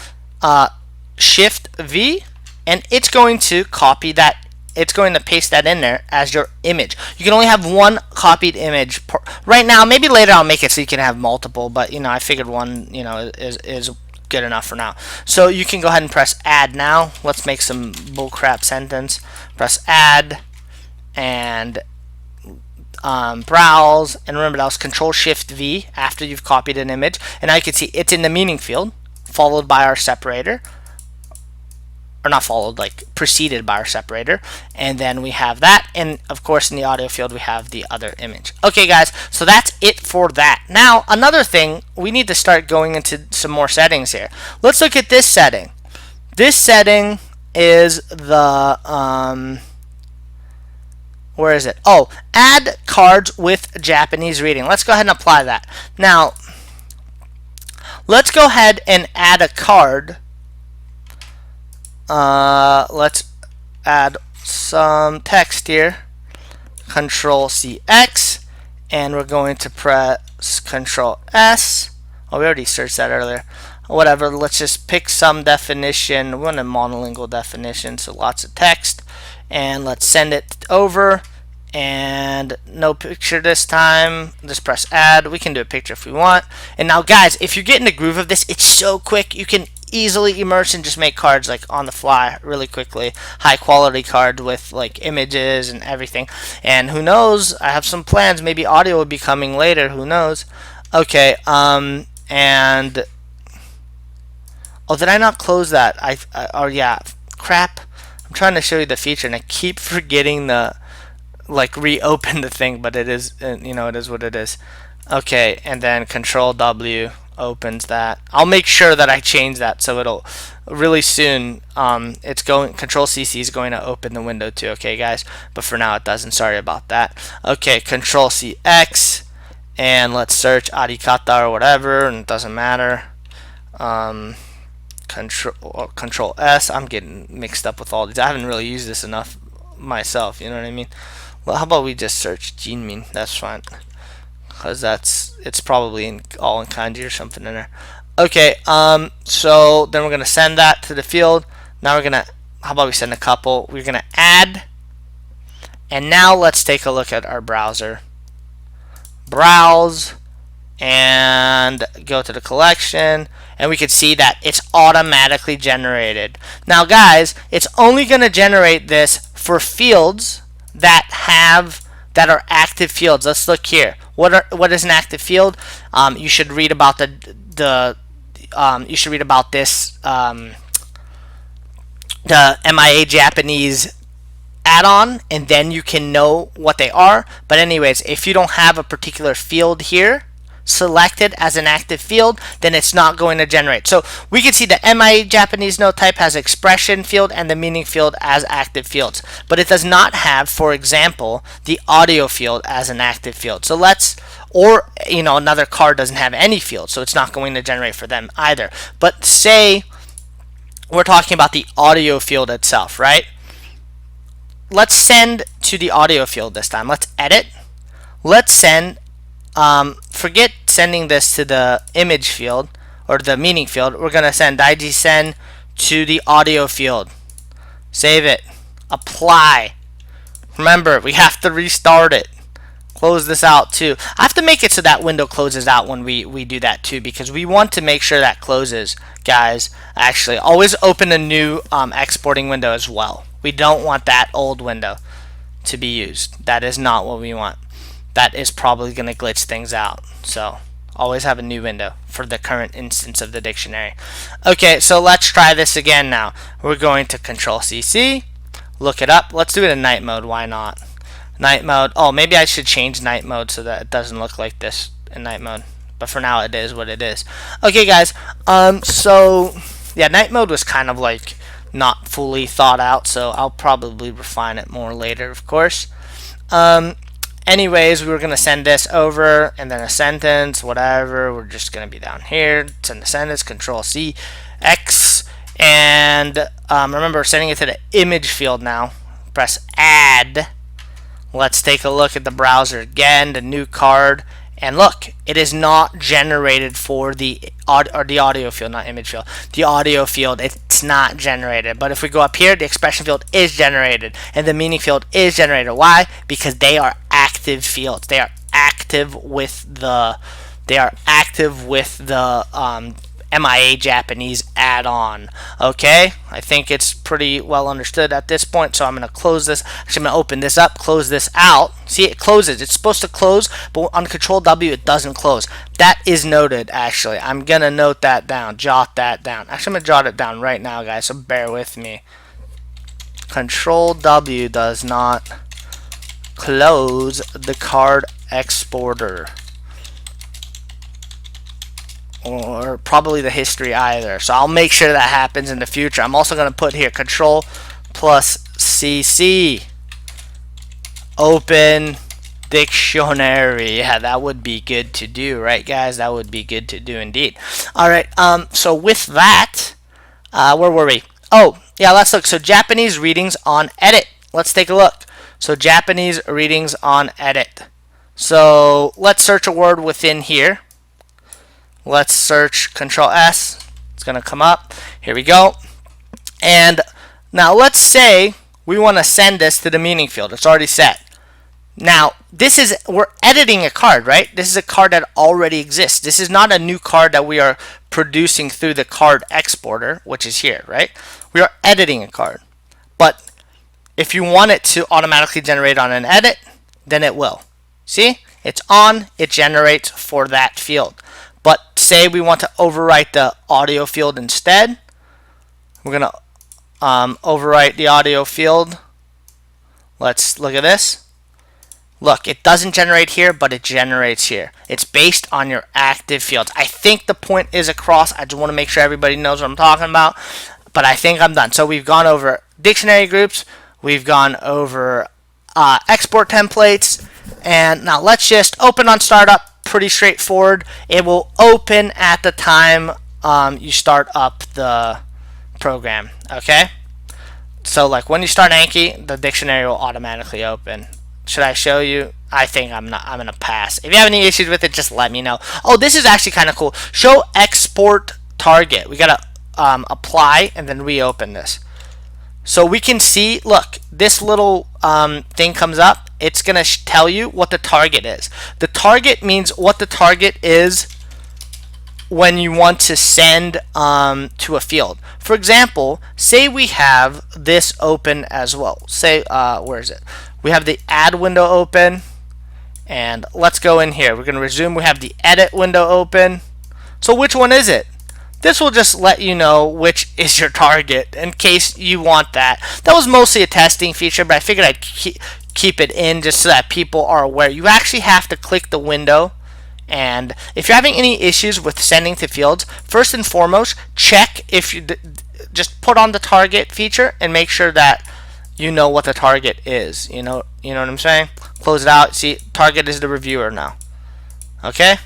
Shift V, and it's going to copy that. It's going to paste that in there as your image. You can only have one copied image right now. Maybe later I'll make it so you can have multiple, but you know, I figured one, you know, is good enough for now. So you can go ahead and press Add now. Let's make some bullcrap sentence. Press Add and browse, and remember that was Control Shift V after you've copied an image, and now you can see it's in the meaning field, followed by our separator, or not followed, like preceded by our separator, and then we have that, and of course in the audio field we have the other image. Okay guys, so that's it for that. Now another thing, we need to start going into some more settings here. Let's look at this setting. This setting is the where is it? Oh, add cards with Japanese reading. Let's go ahead and apply that. Now, let's go ahead and add a card. Let's add some text here. Control CX, and we're going to press Control S. Oh, we already searched that earlier. Whatever, let's just pick some definition. We want a monolingual definition, so lots of text. And let's send it over, and no picture this time. Just press add. We can do a picture if we want. And now guys, if you're getting the groove of this, it's so quick. You can easily immerse and just make cards like on the fly really quickly. High quality cards with like images and everything. And who knows, I have some plans. Maybe audio will be coming later, who knows. Okay, and oh, did I not close that? Oh yeah, crap. I'm trying to show you the feature and I keep forgetting the like reopen the thing, but it is, you know, it is what it is. Okay, and then Control W opens that. I'll make sure that I change that so it'll really soon. It's going, Control CC is going to open the window too. Okay guys, but for now it doesn't. Sorry about that. Okay, Control CX, and let's search arikata or whatever, and it doesn't matter. Control S. I'm getting mixed up with all these. I haven't really used this enough myself, you know what I mean? Well, how about we just search Jinmin? That's fine, because it's probably all in kanji or something in there. Okay, so then we're gonna send that to the field. Now we're gonna, how about we send a couple? We're gonna add, and now let's take a look at our browser. Browse, and go to the collection, and we can see that it's automatically generated. Now guys, it's only going to generate this for fields that are active fields. Let's look here. What is an active field? You should read about you should read about this the MIA Japanese add-on, and then you can know what they are. But anyways, if you don't have a particular field here selected as an active field, then it's not going to generate. So we can see the MIA Japanese note type has expression field and the meaning field as active fields, but it does not have, for example, the audio field as an active field. So or another card doesn't have any field, so it's not going to generate for them either. But say we're talking about the audio field itself, right? Let's send to the audio field this time. Let's edit. Let's send. Forget sending this to the image field or the meaning field. We're going to send send to the audio field. Save it. Apply. Remember, we have to restart it. Close this out too. I have to make it so that window closes out when we do that too, because we want to make sure that closes, guys. Actually, always open a new exporting window as well. We don't want that old window to be used. That is not what we want. That is probably going to glitch things out. So always have a new window for the current instance of the dictionary. Okay, so let's try this again now. We're going to ctrl+c, look it up. Let's do it in night mode. Why not? Night mode. Oh, maybe I should change night mode so that it doesn't look like this in night mode. But for now, it is what it is. Okay, guys. So yeah, night mode was kind of like not fully thought out, so I'll probably refine it more later, of course. Anyways, we were going to send this over, and then a sentence, whatever. We're just going to be down here. Send a sentence, ctrl+c, X, and remember, sending it to the image field now. Press add. Let's take a look at the browser again, the new card, and look, it is not generated for the audio field, not image field. The audio field, it's not generated. But if we go up here, the expression field is generated, and the meaning field is generated. Why? Because they are active fields. They are active with the MIA Japanese add-on. Okay, I think it's pretty well understood at this point, so I'm going to close this. Actually, I'm going to open this up, close this out. See, it closes. It's supposed to close, but on ctrl+w it doesn't close. That is noted. Actually, I'm going to note that down, jot that down. Actually, I'm going to jot it down right now, guys, so bear with me. Ctrl+w does not close the card exporter, or probably the history either. So I'll make sure that happens in the future. I'm also going to put here ctrl+cc, open dictionary. Yeah, that would be good to do, right, guys? That would be good to do indeed. All right. So with that, where were we? Oh, yeah. Let's look. So Japanese readings on edit. Let's take a look. So Japanese readings on edit. So let's search a word within here. Let's search ctrl+s. It's going to come up. Here we go. And now let's say we want to send this to the meaning field. It's already set. Now, we're editing a card, right? This is a card that already exists. This is not a new card that we are producing through the card exporter, which is here, right? We are editing a card. But if you want it to automatically generate on an edit, then it will. See? It's on. It generates for that field. But say we want to overwrite the audio field instead. We're going to overwrite the audio field. Let's look at this. Look, it doesn't generate here, but it generates here. It's based on your active fields. I think the point is across. I just want to make sure everybody knows what I'm talking about. But I think I'm done. So we've gone over dictionary groups. We've gone over export templates. And now let's just open on startup. Pretty straightforward. It will open at the time you start up the program. Okay, so like when you start Anki, the dictionary will automatically open. Should I show you? I think I'm gonna pass. If you have any issues with it, just let me know. Oh, this is actually kind of cool. Show export target. We gotta apply and then reopen this. So we can see, look, this little thing comes up it's going to tell you what the target is. The target means what the target is when you want to send to a field. For example, say we have this open as well. Say, where is it? We have the add window open, and let's go in here. We're going to resume. We have the edit window open. So which one is it? This will just let you know which is your target in case you want that. That was mostly a testing feature, but I figured I'd keep it in just so that people are aware. You actually have to click the window, and if you're having any issues with sending to fields, first and foremost, check if you just put on the target feature and make sure that you know what the target is. You know what I'm saying? Close it out. See, target is the reviewer now. Okay?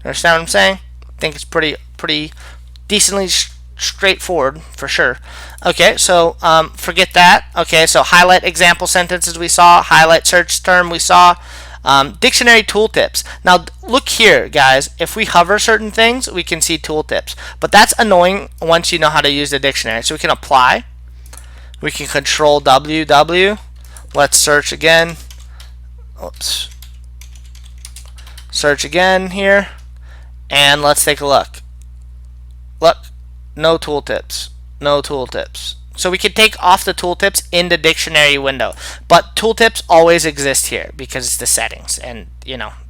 Understand what I'm saying? I think it's pretty decently straightforward for sure. Okay, so forget that. Okay, so highlight example sentences we saw, highlight search term we saw, dictionary tooltips. Now look here, guys. If we hover certain things, we can see tooltips, but that's annoying once you know how to use the dictionary. So we can apply. We can ctrl+w. Let's search again. Oops. Search again here, and let's take a look. Look, no tooltips, no tooltips. So we can take off the tooltips in the dictionary window, but tooltips always exist here because it's the settings, and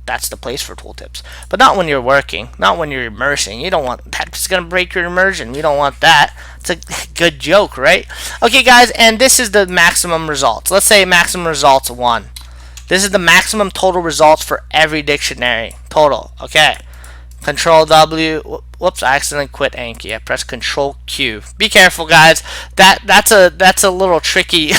that's the place for tooltips. But not when you're working, not when you're immersing. You don't want that. It's gonna break your immersion. We don't want that. It's a good joke, right? Okay, guys, and this is the maximum results. Let's say maximum results 1. This is the maximum total results for every dictionary total. Okay. Ctrl+w. Whoops! I accidentally quit Anki. I pressed Ctrl+q. Be careful, guys. That's a little tricky,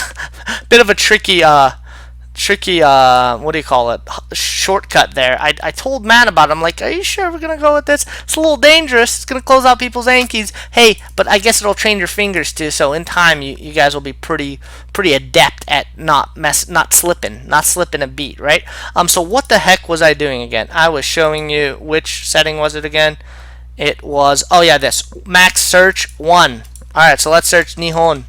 bit of a tricky what do you call it? Shortcut there. I told Matt about it. I'm like, are you sure we're gonna go with this? It's a little dangerous. It's gonna close out people's Ankis. Hey, but I guess it'll train your fingers too. So in time, you guys will be pretty adept at not slipping a beat, right? So what the heck was I doing again? I was showing you which setting was it again? It was, oh yeah, this max search 1. All right, so let's search Nihon.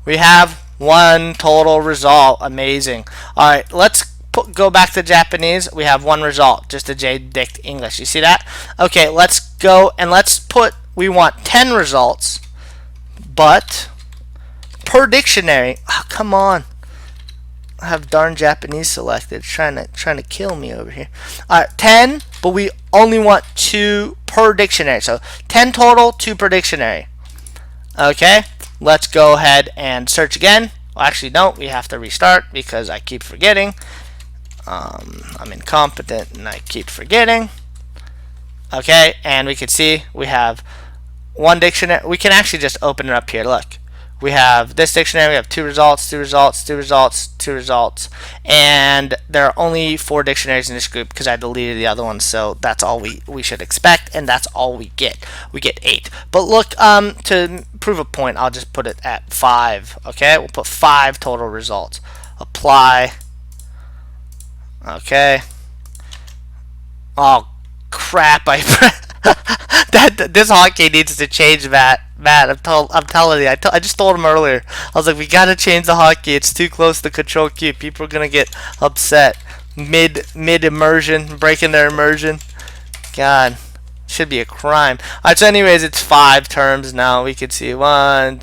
We have 1 total result. Amazing. All right, let's go back to Japanese. We have 1 result, just a JDict English. You see that? Okay, let's go and let's put, we want 10 results, but per dictionary. Oh, come on. I have darn Japanese selected, trying to kill me over here. All right, 10, but we only want 2 per dictionary. So 10 total, 2 per dictionary. Okay, let's go ahead and search again. Well, actually, don't. We have to restart because I keep forgetting. I'm incompetent and I keep forgetting. Okay, and we can see we have 1 dictionary. We can actually just open it up here. Look. We have this dictionary, we have 2 results, 2 results, 2 results, 2 results, and there are only 4 dictionaries in this group because I deleted the other ones, so that's all we should expect, and that's all we get. We get 8. But look, to prove a point, I'll just put it at 5, okay? We'll put 5 total results. Apply. Okay. Oh, crap, this hotkey needs to change, Matt. I'm telling you. I just told him earlier. I was like, we gotta change the hotkey. It's too close to Ctrl+Q. People are gonna get upset mid immersion, breaking their immersion. God, should be a crime. Alright, so anyways, it's 5 terms now. We could see 1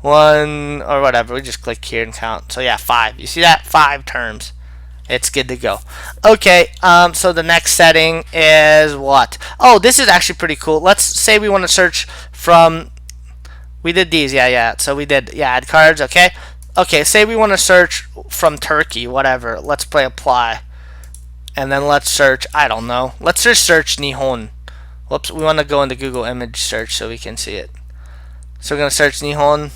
or whatever. We just click here and count. So yeah, 5. You see that? 5 terms. It's good to go. Okay, so the next setting is what? Oh, this is actually pretty cool. Let's say we want to search from, we did these, yeah. So we did, add cards, okay? Okay, say we want to search from Turkey, whatever. Let's play apply. And then let's search, I don't know. Let's just search Nihon. Whoops, we want to go into Google image search so we can see it. So we're going to search Nihon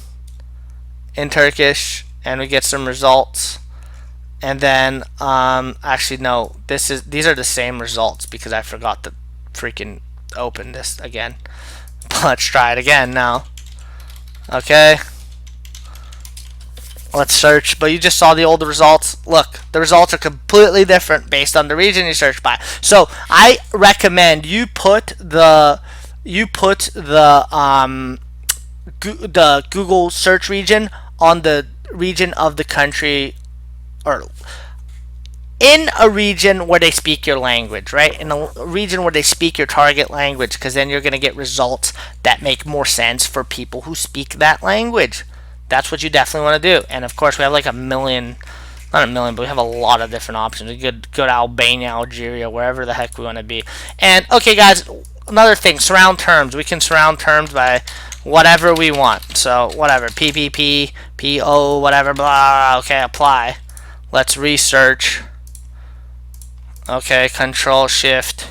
in Turkish, and we get some results. And then, actually no, these are the same results because I forgot to freaking open this again. Let's try it again now. Okay. Let's search, but you just saw the old results. Look, the results are completely different based on the region you search by. So I recommend you put the Google search region on the region of the country or in a region where they speak your language, right? In a region where they speak your target language, because then you're going to get results that make more sense for people who speak that language. That's what you definitely want to do. And of course, we have like a million, not a million, but we have a lot of different options. We could go to Albania, Algeria, wherever the heck we want to be. And okay, guys, another thing, surround terms. We can surround terms by whatever we want. So whatever, PPP, PO, whatever, blah. Okay, apply. Let's research. Okay, Control Shift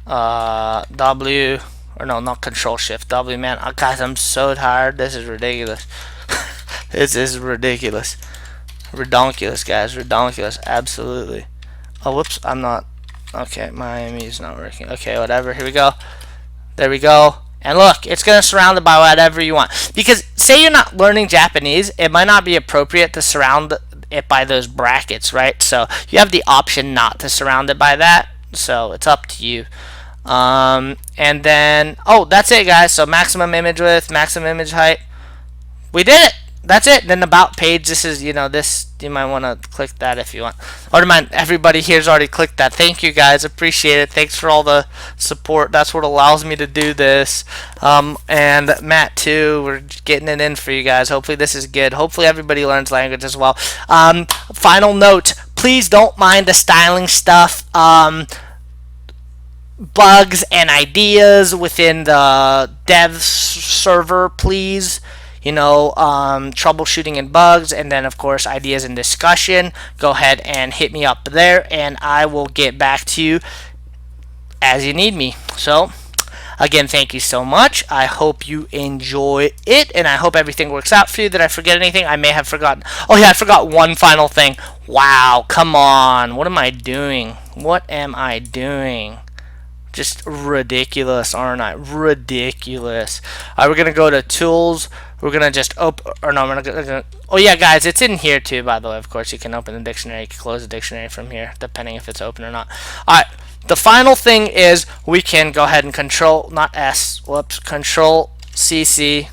W, or no, not Control Shift W, man. Oh, guys, I'm so tired. This is ridiculous. This is ridiculous. Redonkulous, guys. Redonkulous. Absolutely. Oh, whoops. I'm not. Okay, Miami is not working. Okay, whatever. Here we go. There we go. And look, it's going to surround it by whatever you want. Because say you're not learning Japanese, it might not be appropriate to surround it by those brackets, right? So you have the option not to surround it by that. So it's up to you. And then, oh, that's it, guys. So maximum image width, maximum image height. We did it. That's it. Then about page, this is, this, you might want to click that if you want. Or mind, everybody here's already clicked that. Thank you, guys. Appreciate it. Thanks for all the support. That's what allows me to do this. And Matt, too. We're getting it in for you guys. Hopefully this is good. Hopefully everybody learns language as well. Final note. Please don't mind the styling stuff. Bugs and ideas within the dev server, please. Troubleshooting and bugs, and then of course ideas and discussion. Go ahead and hit me up there, and I will get back to you as you need me. So again, thank you so much. I hope you enjoy it, and I hope everything works out for you. Did I forget anything? I may have forgotten. Oh yeah, I forgot one final thing. Wow, come on. What am I doing? Just ridiculous, aren't I? Ridiculous. Alright, we're gonna go to tools. We're gonna just open, or no, we're gonna. Oh yeah, guys, it's in here too. By the way, of course, you can open the dictionary, you can close the dictionary from here, depending if it's open or not. All right, the final thing is we can go ahead and Control CC.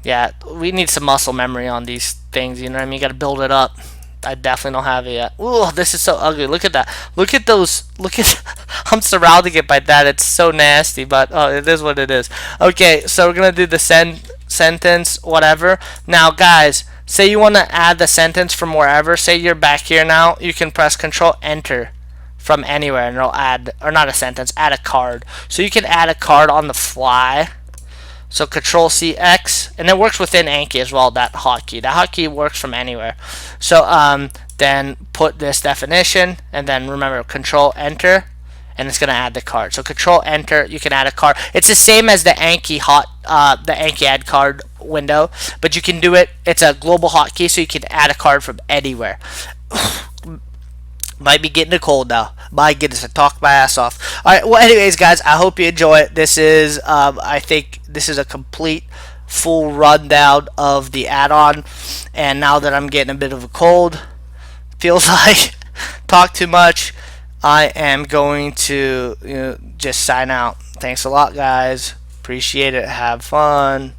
Yeah, we need some muscle memory on these things. You know what I mean? You gotta build it up. I definitely don't have it yet. Ooh, this is so ugly. Look at that. Look at those. I'm surrounding it by that. It's so nasty, but oh, it is what it is. Okay, so we're gonna do the sentence, whatever. Now, guys, say you want to add the sentence from wherever. Say you're back here now. You can press Control Enter from anywhere, and it'll add, or not a sentence, add a card. So you can add a card on the fly. So Control CX, and it works within Anki as well, that hotkey. That hotkey works from anywhere. So then put this definition, and then remember Control Enter, and it's gonna add the card. So Control Enter, you can add a card. It's the same as the Anki the Anki add card window, but you can do it. It's a global hotkey, so you can add a card from anywhere. Might be getting a cold now. My goodness, I talked my ass off. Alright, well anyways guys, I hope you enjoy it. This is, I think this is a complete full rundown of the add-on. And now that I'm getting a bit of a cold, feels like talk too much, I am going to just sign out. Thanks a lot guys. Appreciate it. Have fun.